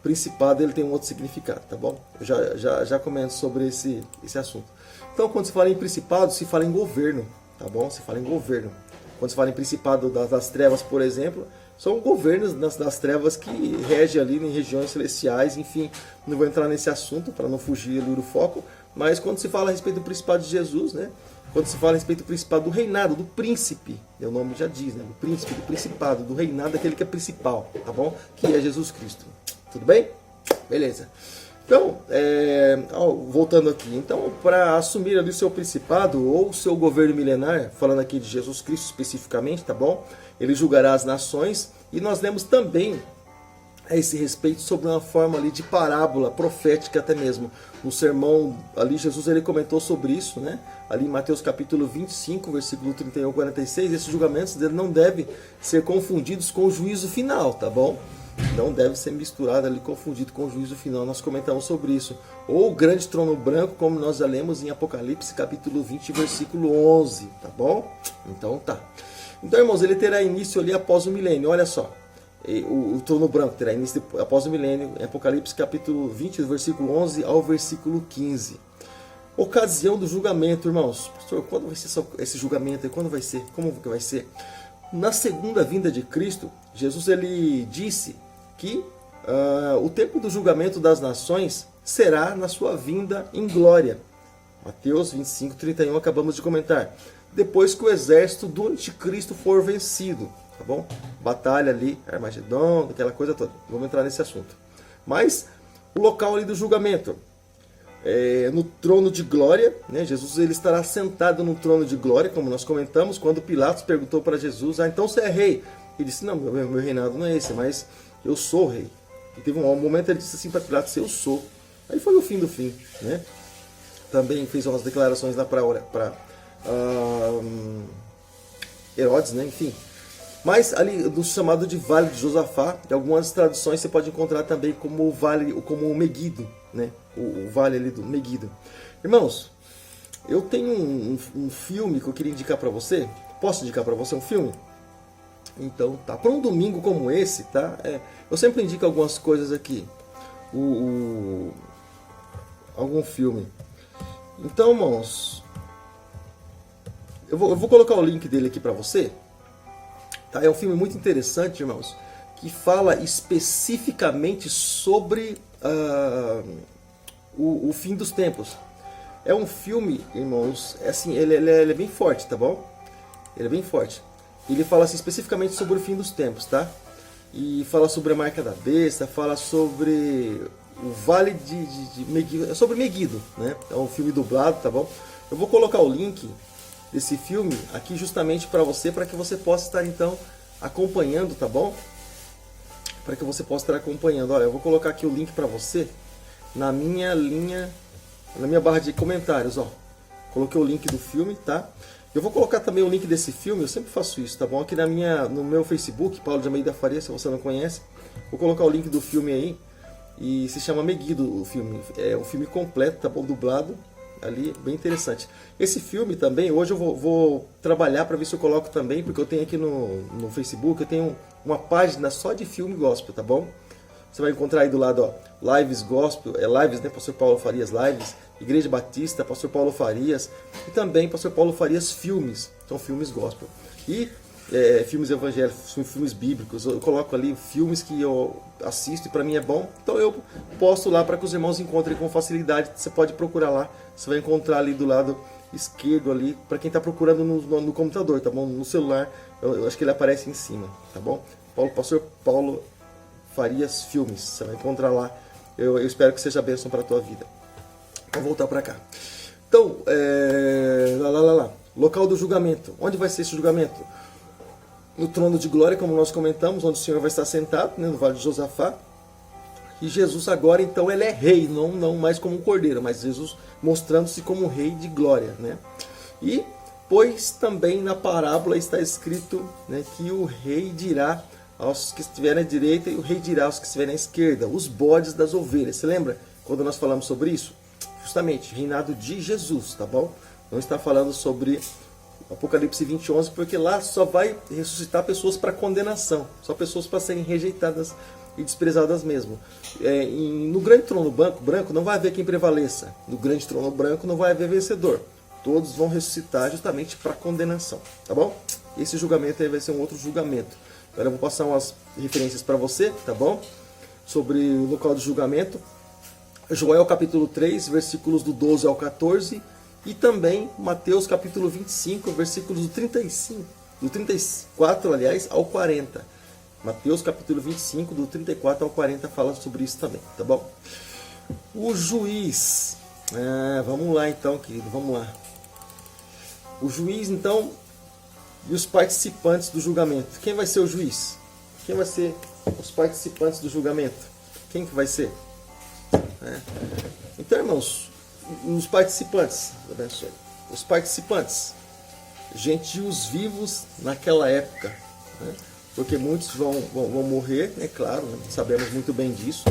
Principado, ele tem um outro significado, tá bom? Eu já comento sobre esse assunto. Então, quando se fala em principado, se fala em governo, tá bom? Se fala em governo. Quando se fala em principado das trevas, por exemplo, são governos das trevas que regem ali em regiões celestiais, enfim, não vou entrar nesse assunto para não fugir ali do foco, mas quando se fala a respeito do principado de Jesus, né? Quando se fala a respeito do principado do reinado, do príncipe, o nome já diz, né? Do príncipe, do principado, do reinado daquele que é principal, tá bom? Que é Jesus Cristo. Tudo bem? Beleza. Então, voltando aqui, então, para assumir ali o seu principado ou o seu governo milenar, falando aqui de Jesus Cristo especificamente, tá bom? Ele julgará as nações, e nós lemos também a esse respeito sobre uma forma ali de parábola profética até mesmo. No sermão ali, Jesus ele comentou sobre isso, né? Ali em Mateus capítulo 25, versículo 31 ao 46, esses julgamentos dele não devem ser confundidos com o juízo final, tá bom? Não deve ser misturado ali, confundido com o juízo final. Nós comentamos sobre isso. Ou o grande trono branco, como nós já lemos em Apocalipse, capítulo 20, versículo 11. Tá bom? Então tá. Então, irmãos, ele terá início ali após o milênio. Olha só. O trono branco terá início após o milênio, em Apocalipse, capítulo 20, versículo 11 ao versículo 15. Ocasião do julgamento, irmãos. Pastor, quando vai ser esse julgamento? Quando vai ser? Como que vai ser? Na segunda vinda de Cristo, Jesus ele disse que o tempo do julgamento das nações será na sua vinda em glória. Mateus 25, 31, acabamos de comentar. Depois que o exército do anticristo for vencido. Tá bom? Batalha ali, Armagedon, aquela coisa toda. Vamos entrar nesse assunto. Mas o local ali do julgamento. No trono de glória, né? Jesus ele estará sentado no trono de glória, como nós comentamos, quando Pilatos perguntou para Jesus, então você é rei? Ele disse, não, meu reinado não é esse, mas eu sou rei. E teve um momento ele disse assim para Pilatos, eu sou. Aí foi o fim do fim, né? Também fez umas declarações lá para Herodes, né? Enfim. Mas ali do chamado de Vale de Josafá, em algumas traduções você pode encontrar também como o vale, como o Meguido, né? O vale ali do Meguido. Irmãos, eu tenho um filme que eu queria indicar para você. Posso indicar para você um filme? Então, tá. Para um domingo como esse, tá? Eu sempre indico algumas coisas aqui. Algum filme. Então, irmãos, eu vou colocar o link dele aqui para você. Tá? É um filme muito interessante, irmãos, que fala especificamente sobre o fim dos tempos. É um filme, irmãos, assim, ele é bem forte, tá bom? Ele é bem forte. Ele fala assim, especificamente sobre o fim dos tempos, tá? E fala sobre a marca da besta, fala sobre o Vale de Meguido, é sobre Meguido, né? É um filme dublado, tá bom? Eu vou colocar o link desse filme aqui justamente para que você possa estar então acompanhando, tá bom? Para que você possa estar acompanhando. Olha, eu vou colocar aqui o link para você na minha barra de comentários, ó. Coloquei o link do filme, tá? Eu vou colocar também o link desse filme, eu sempre faço isso, tá bom? Aqui no meu Facebook, Paulo de Almeida Faria, se você não conhece, vou colocar o link do filme aí. E se chama Meguido o filme. É um filme completo, tá bom? Dublado. Ali, bem interessante. Esse filme também, hoje eu vou trabalhar para ver se eu coloco também, porque eu tenho aqui no Facebook, eu tenho uma página só de filme gospel, tá bom? Você vai encontrar aí do lado, ó, Lives Gospel, Lives, né, Pastor Paulo Farias Lives, Igreja Batista, Pastor Paulo Farias, e também Pastor Paulo Farias Filmes, são filmes gospel. E filmes evangélicos, filmes bíblicos, eu coloco ali filmes que eu assisto e para mim é bom, então eu posto lá para que os irmãos encontrem com facilidade. Você pode procurar lá, você vai encontrar ali do lado esquerdo ali, para quem está procurando no computador, tá bom? No celular, eu acho que ele aparece em cima, tá bom? Pastor Paulo Farias Filmes, você vai encontrar lá. Eu espero que seja bênção para a tua vida. Vamos voltar para cá. Então, local do julgamento. Onde vai ser esse julgamento? No trono de glória, como nós comentamos, onde o Senhor vai estar sentado, né, no Vale de Josafá. E Jesus agora, então, ele é rei, não mais como um cordeiro, mas Jesus mostrando-se como um rei de glória, né? E, pois, também na parábola está escrito, né, que o rei dirá aos que estiverem à direita e o rei dirá aos que estiverem à esquerda, os bodes das ovelhas. Você lembra quando nós falamos sobre isso? Justamente, reinado de Jesus, tá bom? Não está falando sobre Apocalipse 20, 11, porque lá só vai ressuscitar pessoas para condenação, só pessoas para serem rejeitadas e desprezadas mesmo. No grande trono branco não vai haver quem prevaleça, no grande trono branco não vai haver vencedor, todos vão ressuscitar justamente para condenação, tá bom? Esse julgamento aí vai ser um outro julgamento. Agora eu vou passar umas referências para você, tá bom? Sobre o local do julgamento. Joel capítulo 3, versículos do 12 ao 14, e também Mateus capítulo 25, versículos do 34, aliás, ao 40. Mateus capítulo 25, do 34 ao 40, fala sobre isso também, tá bom? O juiz. Vamos lá então, querido, vamos lá. O juiz, então, e os participantes do julgamento. Quem vai ser o juiz? Quem vai ser os participantes do julgamento? Quem que vai ser? Então, irmãos, os participantes, abençoe. Os participantes, gentios vivos naquela época, né? porque muitos vão morrer, né? Claro, né? Sabemos muito bem disso,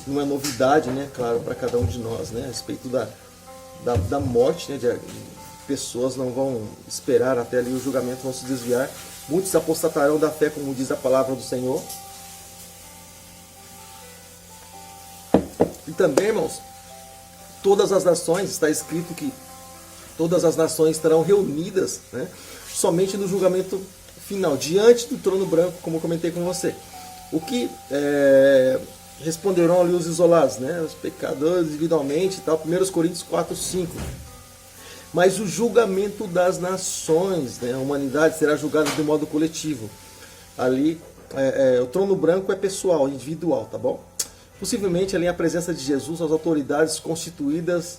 não é novidade, né? Claro, para cada um de nós, né? A respeito da morte, né? De pessoas não vão esperar até ali o julgamento, vão se desviar. Muitos apostatarão da fé, como diz a palavra do Senhor. E também, irmãos, todas as nações, está escrito que todas as nações estarão reunidas, né, somente no julgamento final, diante do trono branco, como eu comentei com você. O que responderão ali os isolados, né, os pecadores individualmente e tal, 1 Coríntios 4, 5. Mas o julgamento das nações, né, a humanidade será julgada de modo coletivo. Ali, o trono branco é pessoal, individual, tá bom? Possivelmente ali a presença de Jesus, as autoridades constituídas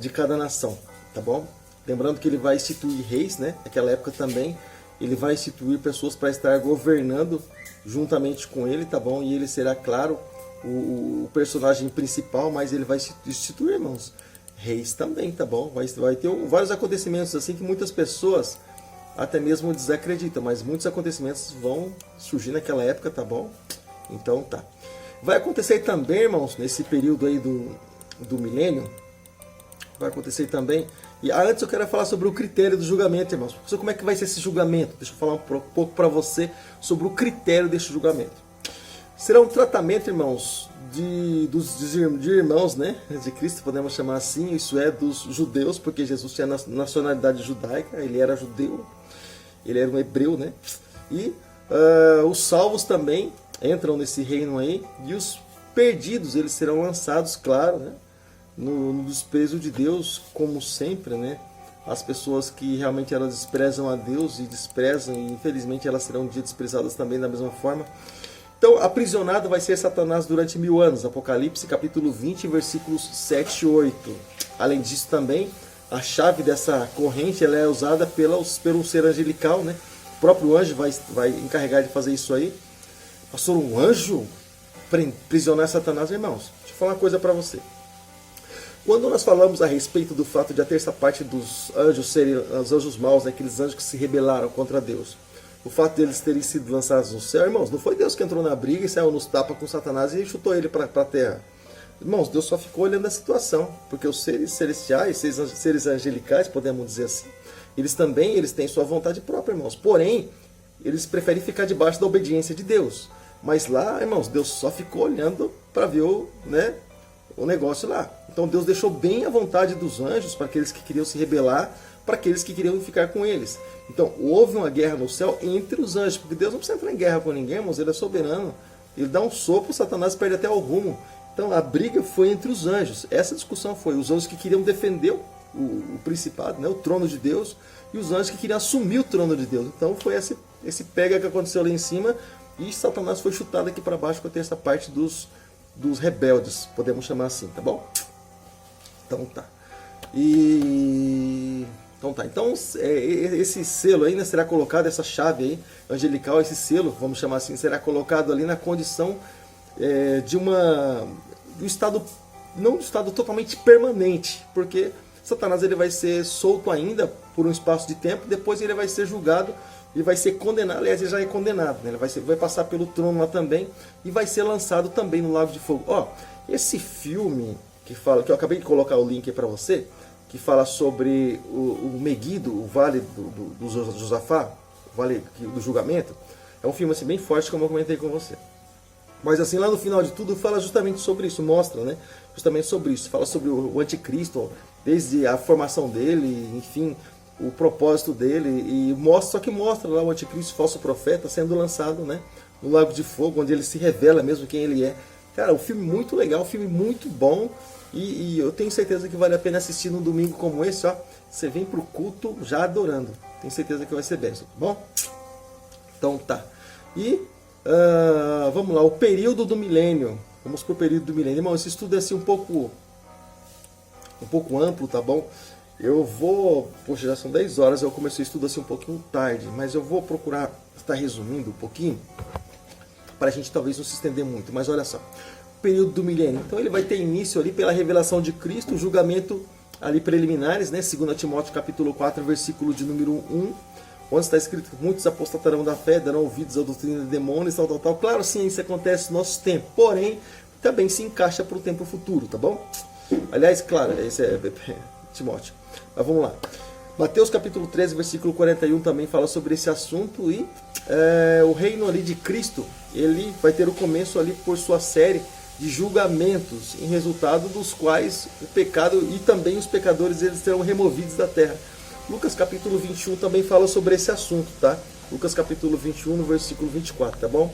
de cada nação, tá bom? Lembrando que ele vai instituir reis, né? Naquela época também, ele vai instituir pessoas para estar governando juntamente com ele, tá bom? E ele será, claro, o personagem principal, mas ele vai instituir, irmãos, reis também, tá bom? Vai ter vários acontecimentos assim que muitas pessoas até mesmo desacreditam, mas muitos acontecimentos vão surgir naquela época, tá bom? Então tá. Vai acontecer também, irmãos, nesse período aí do milênio, vai acontecer também. E antes eu quero falar sobre o critério do julgamento, irmãos. Como é que vai ser esse julgamento? Deixa eu falar um pouco para você sobre o critério desse julgamento. Será um tratamento, irmãos, de irmãos, né, de Cristo, podemos chamar assim, isso é, dos judeus, porque Jesus tinha nacionalidade judaica, ele era judeu, ele era um hebreu, né? E os salvos também entram nesse reino aí, e os perdidos, eles serão lançados, claro, né, no desprezo de Deus, como sempre, né? As pessoas que realmente elas desprezam a Deus e desprezam, e infelizmente elas serão um dia desprezadas também da mesma forma. Então, aprisionado vai ser Satanás durante 1000 anos, Apocalipse capítulo 20, versículos 7 e 8. Além disso também, a chave dessa corrente ela é usada pelo ser angelical, né? O próprio anjo vai encarregar de fazer isso aí. Pastor, um anjo aprisionar Satanás, irmãos? Deixa eu falar uma coisa para você. Quando nós falamos a respeito do fato de a terça parte dos anjos serem os anjos maus, né, aqueles anjos que se rebelaram contra Deus, o fato deles terem sido lançados no céu, irmãos, não foi Deus que entrou na briga e saiu nos tapas com Satanás e chutou ele para a terra. Irmãos, Deus só ficou olhando a situação, porque os seres celestiais, seres angelicais, podemos dizer assim, eles têm sua vontade própria, irmãos. Porém, eles preferem ficar debaixo da obediência de Deus. Mas lá, irmãos, Deus só ficou olhando para ver o negócio lá. Então Deus deixou bem a vontade dos anjos para aqueles que queriam se rebelar, para aqueles que queriam ficar com eles. Então houve uma guerra no céu entre os anjos, porque Deus não precisa entrar em guerra com ninguém, irmãos, ele é soberano. Ele dá um sopro, Satanás perde até o rumo. Então a briga foi entre os anjos. Essa discussão foi os anjos que queriam defender o principado, né, o trono de Deus, e os anjos que queriam assumir o trono de Deus. Então foi esse pega que aconteceu lá em cima, e Satanás foi chutado aqui para baixo com a terça parte dos rebeldes, podemos chamar assim, tá bom? Então tá. Então esse selo aí, né, será colocado, essa chave aí, angelical, esse selo, vamos chamar assim, será colocado ali na condição de um estado, não um estado totalmente permanente, porque Satanás ele vai ser solto ainda por um espaço de tempo, depois ele vai ser julgado e vai ser condenado, aliás ele já é condenado, né? Ele vai passar pelo trono lá também e vai ser lançado também no lago de fogo. Ó, esse filme que eu acabei de colocar o link aí para você, que fala sobre o Meguido, o Vale do Josafá, o Vale do Julgamento, é um filme assim, bem forte, como eu comentei com você. Mas assim, lá no final de tudo, fala justamente sobre isso, mostra, né? Justamente sobre isso, fala sobre o anticristo, desde a formação dele, enfim, o propósito dele, e só que mostra lá o anticristo, falso profeta, sendo lançado, né, no lago de fogo, onde ele se revela mesmo quem ele é. Cara, um filme muito legal, um filme muito bom, e eu tenho certeza que vale a pena assistir num domingo como esse, ó. Você vem pro culto já adorando, tenho certeza que vai ser bênção, tá bom? Então tá. E vamos lá, o período do milênio. Vamos pro período do milênio. Irmão, esse estudo é assim um pouco amplo, tá bom? Poxa, já são 10 horas, eu comecei o estudo assim um pouquinho tarde, mas eu vou procurar estar resumindo um pouquinho, para a gente talvez não se estender muito, mas olha só. O período do milênio, então ele vai ter início ali pela revelação de Cristo, o julgamento ali preliminares, né? 2 Timóteo capítulo 4, versículo de número 1, onde está escrito que muitos apostatarão da fé, darão ouvidos à doutrina de demônios, tal, tal, tal. Claro, sim, isso acontece no nosso tempo, porém, também se encaixa para o tempo futuro, tá bom? Aliás, claro, esse é Timóteo. Mas vamos lá. Mateus capítulo 13, versículo 41 também fala sobre esse assunto e o reino ali de Cristo, ele vai ter o começo ali por sua série de julgamentos, em resultado dos quais o pecado e também os pecadores eles serão removidos da terra. Lucas capítulo 21 também fala sobre esse assunto, tá? Lucas capítulo 21, no versículo 24, tá bom?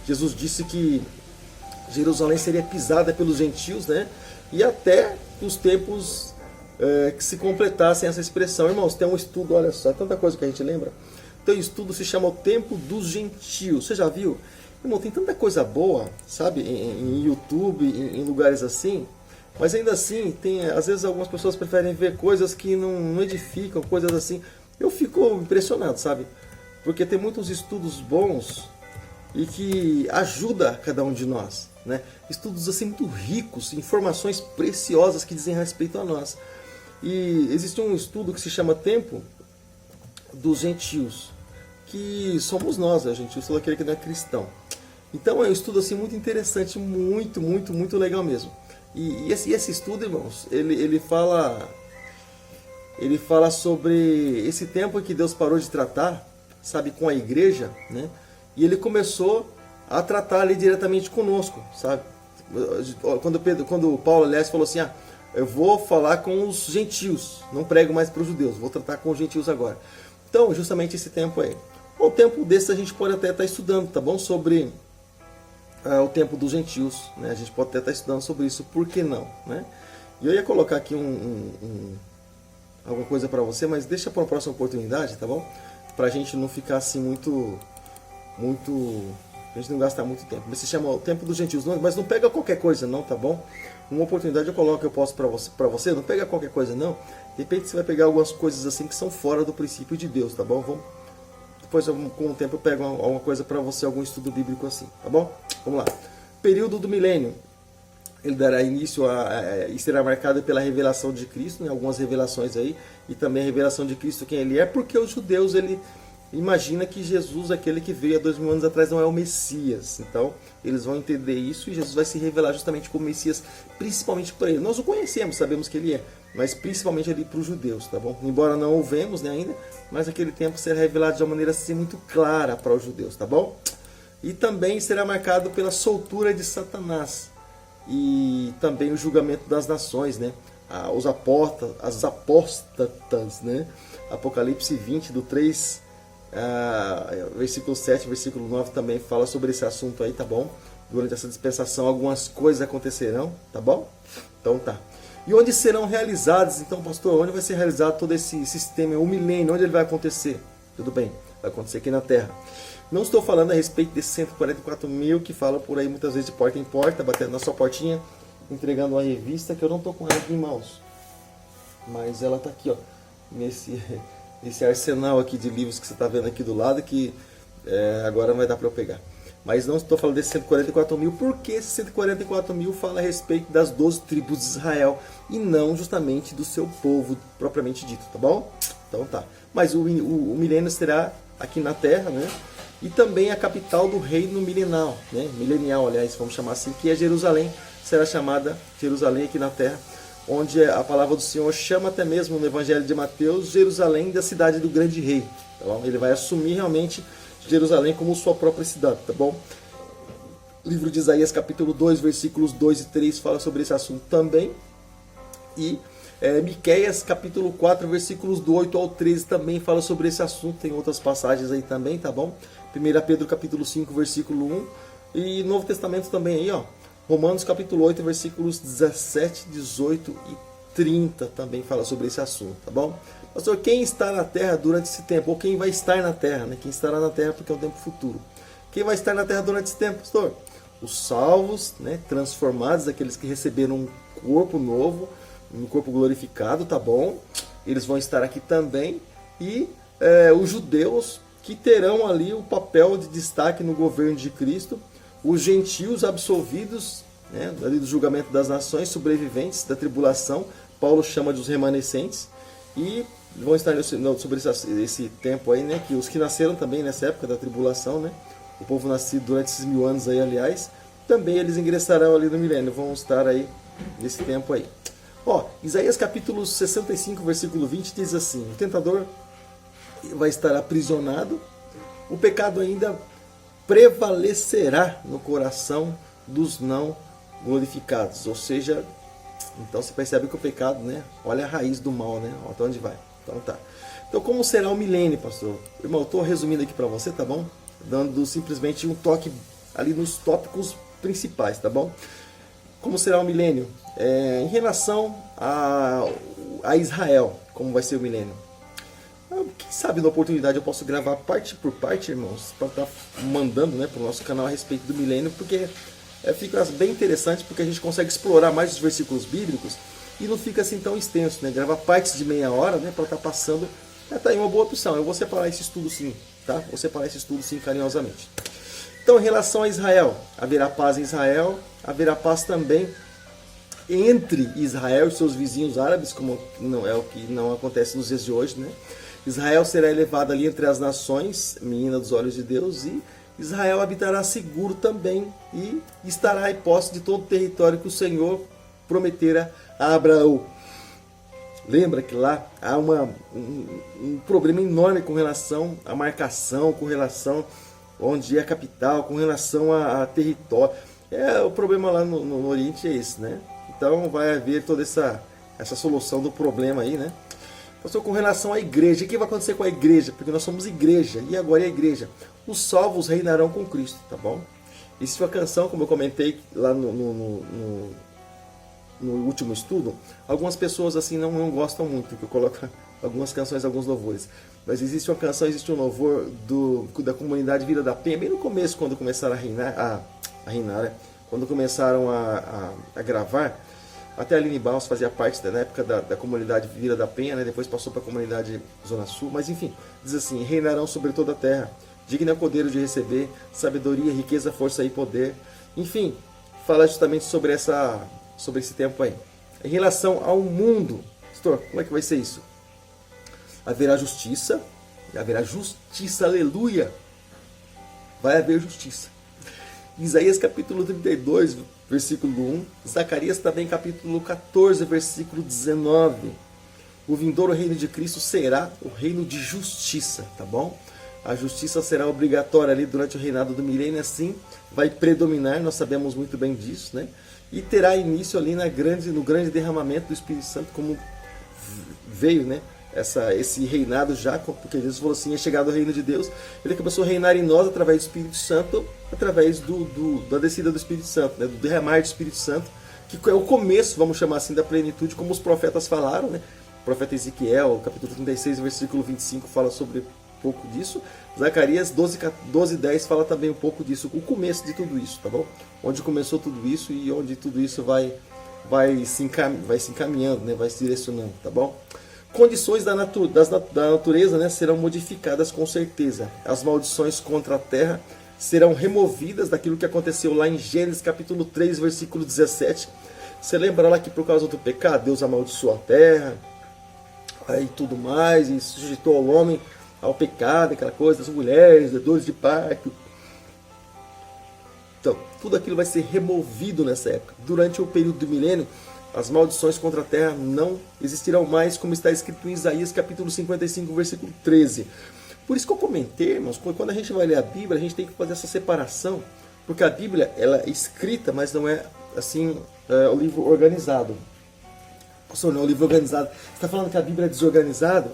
Jesus disse que Jerusalém seria pisada pelos gentios, né? E até os tempos que se completassem essa expressão. Irmãos, tem um estudo, olha só, tanta coisa que a gente lembra. Tem um estudo que se chama o Tempo dos Gentios. Você já viu? Irmão, tem tanta coisa boa, sabe? Em YouTube, em lugares assim. Mas ainda assim, às vezes algumas pessoas preferem ver coisas que não edificam, coisas assim. Eu fico impressionado, sabe? Porque tem muitos estudos bons e que ajudam cada um de nós, né? Estudos assim muito ricos, informações preciosas que dizem respeito a nós. E existe um estudo que se chama Tempo dos Gentios, que somos nós, né, gentios, todo aquele que não é cristão. Então é um estudo assim muito interessante, muito, muito, muito legal mesmo. E esse estudo, irmãos, ele fala sobre esse tempo em que Deus parou de tratar, sabe, com a igreja, né? E ele começou a tratar ali diretamente conosco, sabe? Quando Paulo, aliás, falou assim, eu vou falar com os gentios, não prego mais para os judeus, vou tratar com os gentios agora. Então, justamente esse tempo aí. Um tempo desse a gente pode até estar estudando, tá bom? Sobre o tempo dos gentios, né? A gente pode até estar estudando sobre isso, por que não, né? E eu ia colocar aqui alguma coisa para você, mas deixa para uma próxima oportunidade, tá bom? Pra gente não ficar assim muito, a gente não gastar muito tempo. Mas se chama o Tempo dos Gentios, mas não pega qualquer coisa não, tá bom? Uma oportunidade eu coloco, eu posto para você, não pega qualquer coisa não. De repente você vai pegar algumas coisas assim que são fora do princípio de Deus, tá bom? Depois com o tempo eu pego alguma coisa para você, algum estudo bíblico assim, tá bom? Vamos lá. Período do milênio. Ele dará início e será marcado pela revelação de Cristo, né? Algumas revelações aí, e também a revelação de Cristo quem ele é, porque os judeus imagina que Jesus, aquele que veio há 2000 anos atrás, não é o Messias. Então, eles vão entender isso e Jesus vai se revelar justamente como Messias, principalmente para ele. Nós o conhecemos, sabemos que ele é, mas principalmente ali para os judeus, tá bom? Embora não o vemos, né, ainda, mas aquele tempo será revelado de uma maneira assim muito clara para os judeus, tá bom? E também será marcado pela soltura de Satanás e também o julgamento das nações, né? As apóstatas, né? Apocalipse 20, do 3... versículo 7, versículo 9 também fala sobre esse assunto aí, tá bom? Durante essa dispensação algumas coisas acontecerão, tá bom? Então tá. E onde serão realizados, então, pastor, onde vai ser realizado todo esse sistema, o milênio, onde ele vai acontecer? Tudo bem, vai acontecer aqui na Terra. Não estou falando a respeito desses 144 mil que falam por aí muitas vezes de porta em porta, batendo na sua portinha, entregando uma revista, que eu não estou com ela aqui em mãos. Mas ela está aqui, ó, nesse arsenal aqui de livros que você está vendo aqui do lado, que agora não vai dar para eu pegar. Mas não estou falando desses 144 mil, porque esses 144 mil fala a respeito das 12 tribos de Israel, e não justamente do seu povo propriamente dito, tá bom? Então tá. Mas o milênio será aqui na Terra, né? E também a capital do reino milenial, né? Milenial, aliás, vamos chamar assim, que é Jerusalém, será chamada Jerusalém aqui na Terra, onde a palavra do Senhor chama até mesmo no Evangelho de Mateus, Jerusalém da cidade do grande rei. Tá bom? Ele vai assumir realmente Jerusalém como sua própria cidade, tá bom? Livro de Isaías, capítulo 2, versículos 2 e 3, fala sobre esse assunto também. E Miqueias, capítulo 4, versículos do 8 ao 13, também fala sobre esse assunto. Tem outras passagens aí também, tá bom? 1 Pedro, capítulo 5, versículo 1. E Novo Testamento também aí, ó. Romanos capítulo 8, versículos 17, 18 e 30 também fala sobre esse assunto, tá bom? Pastor, quem está na Terra durante esse tempo? Ou quem vai estar na Terra, né? Quem estará na Terra porque é um tempo futuro. Quem vai estar na Terra durante esse tempo, pastor? Os salvos, né? Transformados, aqueles que receberam um corpo novo, um corpo glorificado, tá bom? Eles vão estar aqui também. E os judeus que terão ali o papel de destaque no governo de Cristo. Os gentios absolvidos, né, ali do julgamento das nações, sobreviventes da tribulação, Paulo chama de os remanescentes, e vão estar sobre esse tempo aí, né? Que os que nasceram também nessa época da tribulação, né? O povo nascido durante esses 1000 anos aí, aliás, também eles ingressarão ali no milênio, vão estar aí nesse tempo aí. Ó, Isaías capítulo 65, versículo 20 diz assim: o tentador vai estar aprisionado, o pecado ainda prevalecerá no coração dos não glorificados. Ou seja, então você percebe que o pecado, né? Olha a raiz do mal, né? Até onde vai. Então tá. Então como será o milênio, pastor? Irmão, eu estou resumindo aqui para você, tá bom? Dando simplesmente um toque ali nos tópicos principais, tá bom? Como será o milênio? Em relação a Israel, como vai ser o milênio? Quem sabe na oportunidade eu posso gravar parte por parte, irmãos, para estar mandando, né, para o nosso canal a respeito do milênio, porque fica bem interessante, porque a gente consegue explorar mais os versículos bíblicos e não fica assim tão extenso, né? Gravar partes de meia hora, né, para estar passando, tá aí uma boa opção. Eu vou separar esse estudo sim, tá? Vou separar esse estudo sim, carinhosamente. Então, em relação a Israel, haverá paz em Israel, haverá paz também entre Israel e seus vizinhos árabes, como não é o que não acontece nos dias de hoje, né? Israel será elevado ali entre as nações, menina dos olhos de Deus, e Israel habitará seguro também e estará em posse de todo o território que o Senhor prometera a Abraão. Lembra que lá há um problema enorme com relação à marcação, com relação onde é a capital, com relação a território. O problema lá no Oriente é esse, né? Então vai haver toda essa solução do problema aí, né? Pastor, com relação à igreja, o que vai acontecer com a igreja? Porque nós somos igreja, e agora é a igreja. Os salvos reinarão com Cristo, tá bom? Existe uma canção, como eu comentei lá no último estudo, algumas pessoas assim não gostam muito, que eu coloco algumas canções, alguns louvores. Mas existe uma canção, existe um louvor da comunidade Vila da Penha, bem no começo, quando começaram a reinar, né? Quando começaram a gravar. Até a Aline Baus fazia parte na época da comunidade Vila da Penha, né? Depois passou para a comunidade Zona Sul, mas enfim, diz assim: reinarão sobre toda a terra, digno é o Cordeiro de receber, sabedoria, riqueza, força e poder. Enfim, fala justamente sobre esse tempo aí. Em relação ao mundo, pastor, como é que vai ser isso? Haverá justiça, aleluia! Vai haver justiça. Isaías capítulo 32, versículo 1, Zacarias também capítulo 14, versículo 19. O vindouro reino de Cristo será o reino de justiça, tá bom? A justiça será obrigatória ali durante o reinado do milênio, assim vai predominar, nós sabemos muito bem disso, né? E terá início ali no grande derramamento do Espírito Santo, como veio, né? Esse reinado já, porque Jesus falou assim: é chegado o reino de Deus. Ele começou a reinar em nós através do Espírito Santo, através da descida do Espírito Santo, né? Do derramar do Espírito Santo, que é o começo, vamos chamar assim, da plenitude, como os profetas falaram, né? O profeta Ezequiel, capítulo 36, versículo 25, fala sobre um pouco disso. Zacarias 12:10 fala também um pouco disso, o começo de tudo isso, tá bom? Onde começou tudo isso e onde tudo isso vai se encaminhando, né? Vai se direcionando, tá bom? Condições da natureza, né, serão modificadas com certeza. As maldições contra a terra serão removidas daquilo que aconteceu lá em Gênesis capítulo 3, versículo 17. Você lembra lá que por causa do pecado, Deus amaldiçoou a terra e tudo mais, e sujeitou ao homem ao pecado, aquela coisa das mulheres, das dores de parto. Então, tudo aquilo vai ser removido nessa época. Durante o período do milênio, as maldições contra a terra não existirão mais, como está escrito em Isaías capítulo 55, versículo 13. Por isso que eu comentei, irmãos, quando a gente vai ler a Bíblia, a gente tem que fazer essa separação, porque a Bíblia ela é escrita, mas não é assim o livro organizado. Pastor, não é o livro organizado. Você está falando que a Bíblia é desorganizada?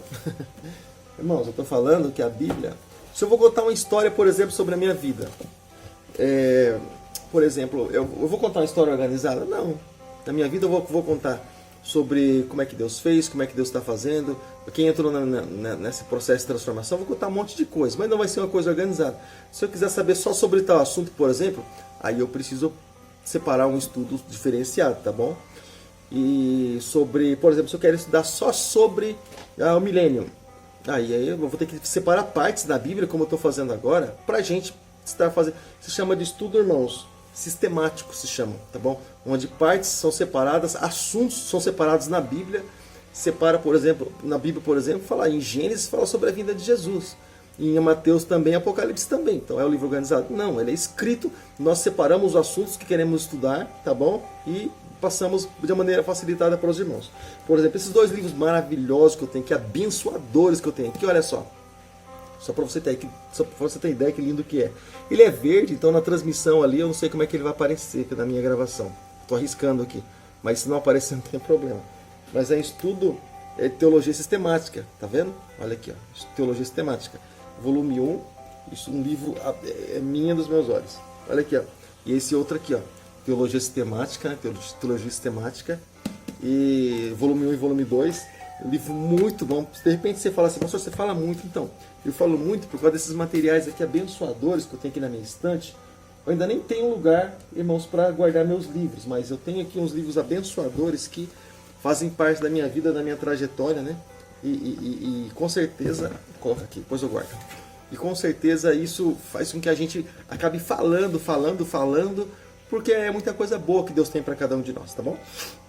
Irmãos, eu estou falando que a Bíblia... Se eu vou contar uma história, por exemplo, sobre a minha vida, por exemplo, eu vou contar uma história organizada? Não. Na minha vida eu vou contar sobre como é que Deus fez, como é que Deus está fazendo, quem entrou nesse processo de transformação. Eu vou contar um monte de coisa, mas não vai ser uma coisa organizada. Se eu quiser saber só sobre tal assunto, por exemplo, aí eu preciso separar um estudo diferenciado, tá bom? E sobre, por exemplo, se eu quero estudar só sobre o milênio, aí eu vou ter que separar partes da Bíblia, como eu estou fazendo agora, para a gente estar fazendo. Se chama de estudo, irmãos, sistemático se chama, tá bom? Onde partes são separadas, assuntos são separados na Bíblia separa, por exemplo, na Bíblia, por exemplo, fala em Gênesis, fala sobre a vinda de Jesus. Em Mateus também, Apocalipse também. Então é o livro organizado? Não, ele é escrito, nós separamos os assuntos que queremos estudar, tá bom? E passamos de maneira facilitada para os irmãos. Por exemplo, esses 2 livros maravilhosos que eu tenho aqui, abençoadores que eu tenho aqui, olha só. Só para você ter ideia que lindo que é. Ele é verde, então na transmissão ali, eu não sei como é que ele vai aparecer na minha gravação. Estou arriscando aqui, mas se não aparecer não tem problema. Mas é estudo, é teologia sistemática, tá vendo? Olha aqui, ó, teologia sistemática. Volume 1, isso um livro é minha dos meus olhos. Olha aqui, ó. E esse outro aqui, ó, teologia sistemática, e volume 1 e volume 2, um livro muito bom. De repente você fala assim, pastor, você fala muito, então. Eu falo muito por causa desses materiais aqui abençoadores que eu tenho aqui na minha estante. Eu ainda nem tenho lugar, irmãos, para guardar meus livros, mas eu tenho aqui uns livros abençoadores que fazem parte da minha vida, da minha trajetória, né? E com certeza, coloca aqui, depois eu guardo. E com certeza isso faz com que a gente acabe falando, porque é muita coisa boa que Deus tem para cada um de nós, tá bom?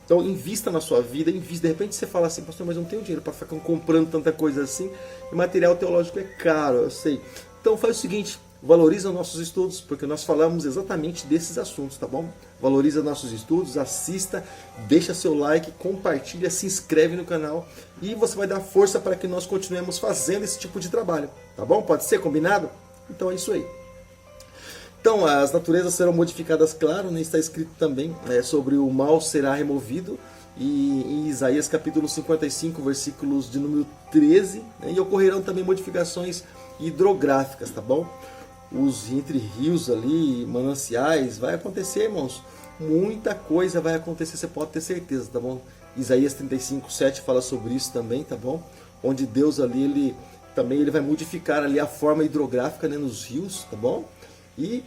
Então invista na sua vida, invista. De repente você fala assim, pastor, mas eu não tenho dinheiro para ficar comprando tanta coisa assim. E material teológico é caro, eu sei. Então faz o seguinte, valoriza nossos estudos, porque nós falamos exatamente desses assuntos, tá bom? Valoriza nossos estudos, assista, deixa seu like, compartilha, se inscreve no canal e você vai dar força para que nós continuemos fazendo esse tipo de trabalho, tá bom? Pode ser combinado? Então é isso aí. Então, as naturezas serão modificadas, claro, né? Está escrito também sobre o mal será removido, e em Isaías capítulo 55, versículos de número 13, né? E ocorrerão também modificações hidrográficas, tá bom? Os entre rios ali, mananciais, vai acontecer, irmãos. Muita coisa vai acontecer, você pode ter certeza, tá bom? Isaías 35, 7 fala sobre isso também, tá bom? Onde Deus ali, ele vai modificar ali a forma hidrográfica, né, nos rios, tá bom? E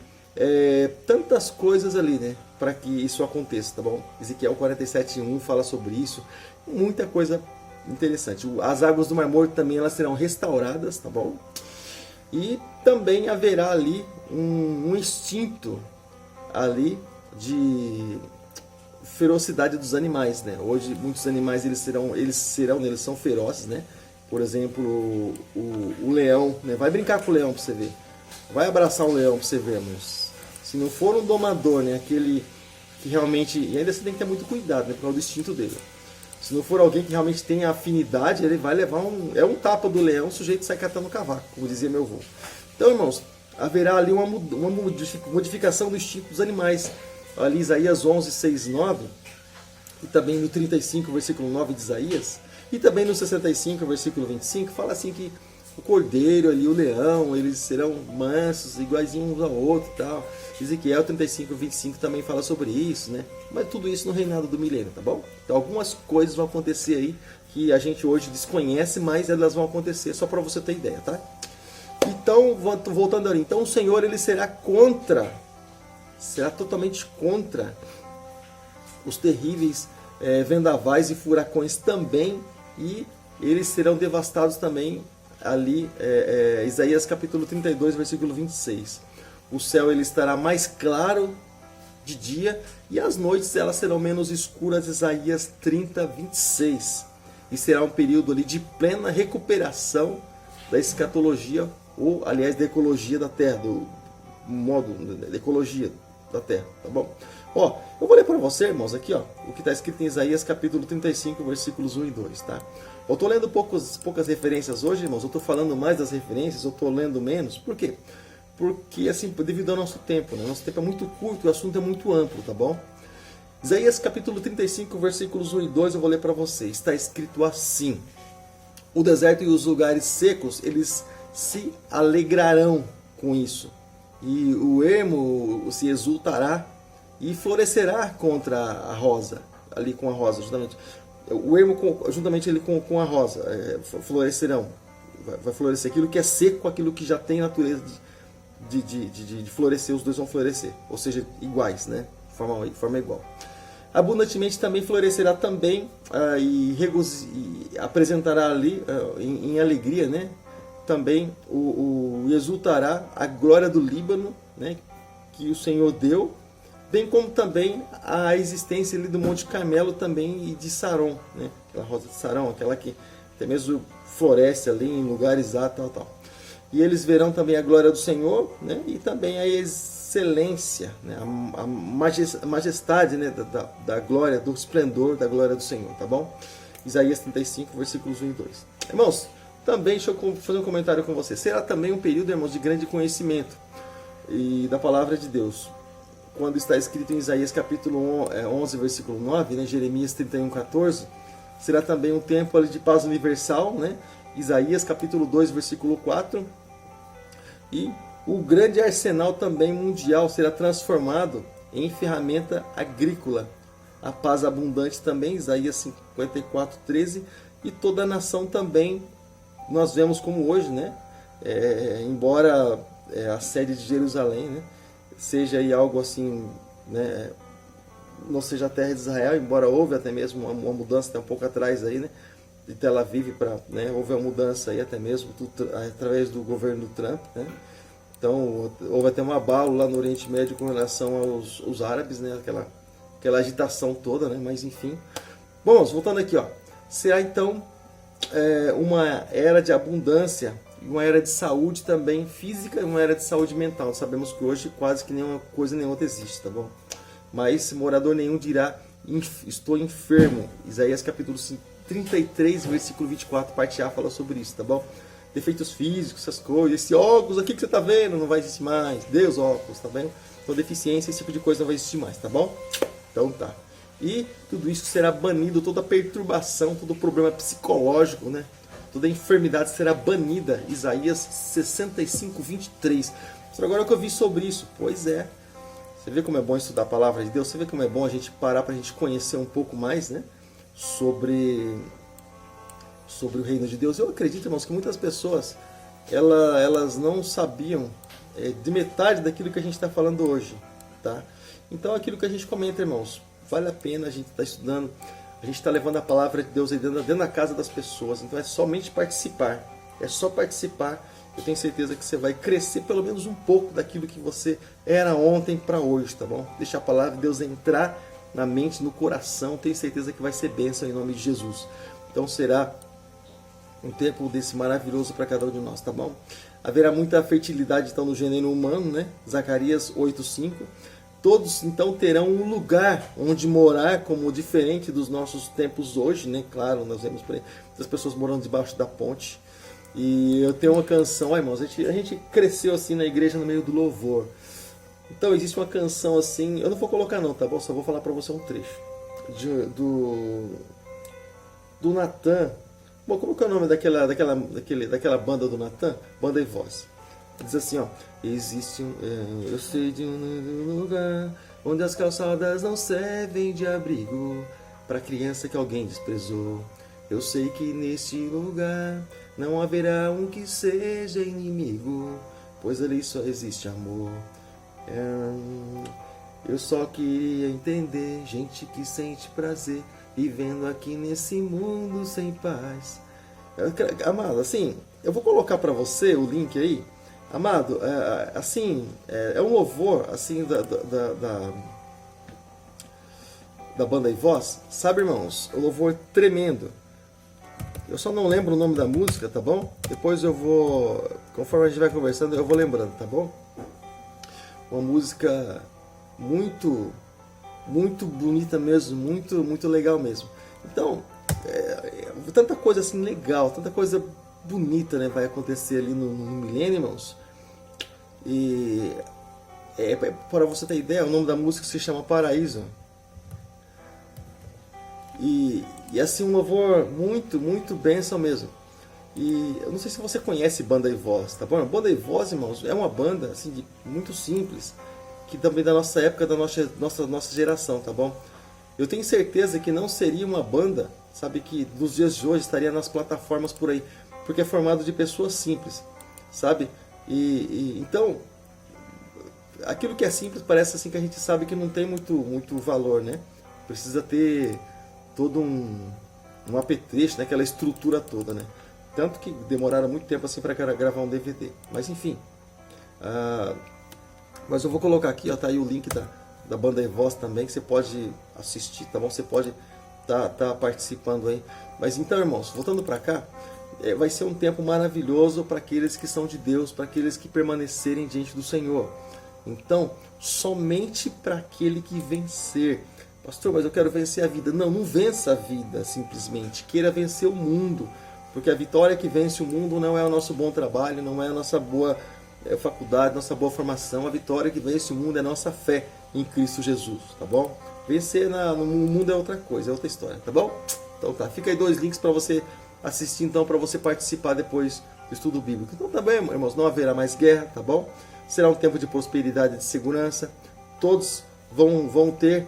tantas coisas ali, né, para que isso aconteça, tá bom? Ezequiel 47:1 fala sobre isso, muita coisa interessante. As águas do Mar Morto também elas serão restauradas, tá bom? E também haverá ali um instinto ali de ferocidade dos animais, né? Hoje muitos animais eles são ferozes, né? Por exemplo, o leão, né? Vai brincar com o leão para você ver. Vai abraçar um leão para você ver, irmãos. Se não for um domador, né? Aquele que realmente... E ainda você tem que ter muito cuidado, né? Por causa do instinto dele. Se não for alguém que realmente tem afinidade, ele vai levar um tapa do leão, o sujeito sai catando o cavaco, como dizia meu avô. Então, irmãos, haverá ali uma modificação do instinto dos animais. Ali Isaías 11, 6, 9, e também no 35, versículo 9 de Isaías, e também no 65, versículo 25, fala assim que o cordeiro ali, o leão, eles serão mansos, iguaizinhos uns ao outro e tal. Ezequiel 35, 25 também fala sobre isso, né? Mas tudo isso no reinado do milênio, tá bom? Então algumas coisas vão acontecer aí que a gente hoje desconhece, mas elas vão acontecer, só para você ter ideia, tá? Então, voltando ali, então o Senhor ele será totalmente contra os terríveis vendavais e furacões também, e eles serão devastados também ali, Isaías capítulo 32, versículo 26. O céu ele estará mais claro de dia e as noites elas serão menos escuras, Isaías 30, 26. E será um período ali de plena recuperação da escatologia, ou aliás da ecologia da Terra, do modo da ecologia da Terra, tá bom? Ó, eu vou ler para você, irmãos, aqui, ó, o que está escrito em Isaías capítulo 35, versículos 1 e 2, tá? Eu estou lendo poucas referências hoje, irmãos, eu estou falando mais das referências, eu estou lendo menos, por quê? Porque, assim, devido ao nosso tempo, né? Nosso tempo é muito curto e o assunto é muito amplo, tá bom? Isaías capítulo 35, versículos 1 e 2, eu vou ler para você. Está escrito assim: o deserto e os lugares secos, eles se alegrarão com isso. E o ermo se exultará e florescerá contra a rosa, ali com a rosa, justamente. O ermo, juntamente ali com a rosa, florescerão. Vai florescer aquilo que é seco, aquilo que já tem natureza de florescer, os dois vão florescer, ou seja, iguais, né? De forma igual. Abundantemente também florescerá também e apresentará ali em alegria, né? Também exultará a glória do Líbano, né? Que o Senhor deu bem como também a existência ali do Monte Carmelo também e de Saron, né? Aquela rosa de Saron, aquela que até mesmo floresce ali em lugares lá, tal. E eles verão também a glória do Senhor, né? E também a excelência, né? A majestade, né? da glória, do esplendor da glória do Senhor, tá bom? Isaías 35, versículos 1 e 2. Irmãos, também deixa eu fazer um comentário com você. Será também um período, irmãos, de grande conhecimento e da palavra de Deus. Quando está escrito em Isaías capítulo 11, versículo 9, né? Jeremias 31, 14, será também um tempo ali de paz universal, né? Isaías capítulo 2, versículo 4. E o grande arsenal também mundial será transformado em ferramenta agrícola. A paz abundante também, Isaías 54, 13. E toda a nação também, nós vemos como hoje, né? Embora a sede de Jerusalém, né? Seja aí algo assim, né? Não seja a terra de Israel, embora houve até mesmo uma mudança até um pouco atrás aí, né? De Tel Aviv para, né? Houve uma mudança aí até mesmo através do governo do Trump, né? Então houve até um abalo lá no Oriente Médio com relação aos árabes, né? Aquela agitação toda, né? Mas enfim. Bom, voltando aqui, ó. Será então uma era de abundância, uma era de saúde também física e uma era de saúde mental. Sabemos que hoje quase que nenhuma coisa nem outra existe, tá bom? Mas morador nenhum dirá, estou enfermo. Isaías capítulo 33, versículo 24, parte A, fala sobre isso, tá bom? Defeitos físicos, essas coisas, esse óculos aqui que você tá vendo não vai existir mais. Deus, óculos, tá vendo? Então deficiência, esse tipo de coisa não vai existir mais, tá bom? Então tá. E tudo isso será banido, toda perturbação, todo problema psicológico, né? Toda enfermidade será banida. Isaías 65, 23. Mas agora que eu vi sobre isso, pois é. Você vê como é bom estudar a palavra de Deus? Você vê como é bom a gente parar para a gente conhecer um pouco mais, né? Sobre o reino de Deus. Eu acredito, irmãos, que muitas pessoas elas não sabiam de metade daquilo que a gente está falando hoje, tá? Então aquilo que a gente comenta, irmãos, vale a pena a gente estar estudando, a gente está levando a palavra de Deus aí dentro da casa das pessoas, então é somente participar, é só participar. Eu tenho certeza que você vai crescer pelo menos um pouco daquilo que você era ontem para hoje, tá bom? Deixa a palavra de Deus entrar na mente, no coração, tenho certeza que vai ser bênção em nome de Jesus. Então será um tempo desse maravilhoso para cada um de nós, tá bom? Haverá muita fertilidade então no gênero humano, né? Zacarias 8:5. Todos então terão um lugar onde morar, como diferente dos nossos tempos hoje, né? Claro, nós vemos as pessoas morando debaixo da ponte. E eu tenho uma canção, irmãos, a gente cresceu assim na igreja no meio do louvor. Então existe uma canção assim, eu não vou colocar não, tá bom? Só vou falar para você um trecho do Natan. Bom, como que é o nome daquela banda do Natan? Banda e Voz. Diz assim, ó: existe eu sei de um lugar onde as calçadas não servem de abrigo para criança que alguém desprezou. Eu sei que neste lugar não haverá um que seja inimigo, pois ali só existe amor. Eu só queria entender gente que sente prazer vivendo aqui nesse mundo sem paz. Amado, assim, eu vou colocar para você o link aí. Amado, assim, é um louvor assim da banda e voz, sabe, irmãos? Um louvor tremendo. Eu só não lembro o nome da música, tá bom? Depois eu vou, conforme a gente vai conversando, eu vou lembrando, tá bom? Uma música muito, muito bonita mesmo, muito, muito legal mesmo. Então, tanta coisa assim legal, tanta coisa bonita, né, vai acontecer ali no milênio, irmãos. E para você ter ideia, o nome da música se chama Paraíso. E assim, um louvor muito, muito bênção mesmo. E eu não sei se você conhece Banda e Voz, tá bom? Banda e Voz, irmãos, é uma banda assim, muito simples, que também da nossa época, da nossa geração, tá bom? Eu tenho certeza que não seria uma banda, sabe, que nos dias de hoje estaria nas plataformas por aí, porque é formado de pessoas simples, sabe? Então, aquilo que é simples parece assim que a gente sabe que não tem muito valor, né? Precisa ter todo um apetrecho, né? Aquela estrutura toda, né? Tanto que demoraram muito tempo assim para gravar um DVD. Mas enfim, mas eu vou colocar aqui, ó, tá aí o link da Banda em Voz também, que você pode assistir, tá bom? Você pode tá participando aí. Mas então, irmãos, voltando para cá, vai ser um tempo maravilhoso para aqueles que são de Deus, para aqueles que permanecerem diante do Senhor. Então, somente para aquele que vencer. Pastor, mas eu quero vencer a vida. Não, não vença a vida simplesmente. Queira vencer o mundo. Porque a vitória que vence o mundo não é o nosso bom trabalho, não é a nossa boa faculdade, nossa boa formação. A vitória que vence o mundo é a nossa fé em Cristo Jesus, tá bom? Vencer no mundo é outra coisa, é outra história, tá bom? Então tá, fica aí 2 links para você assistir, então, para você participar depois do estudo bíblico. Então também, irmãos, não haverá mais guerra, tá bom? Será um tempo de prosperidade e de segurança. Todos vão ter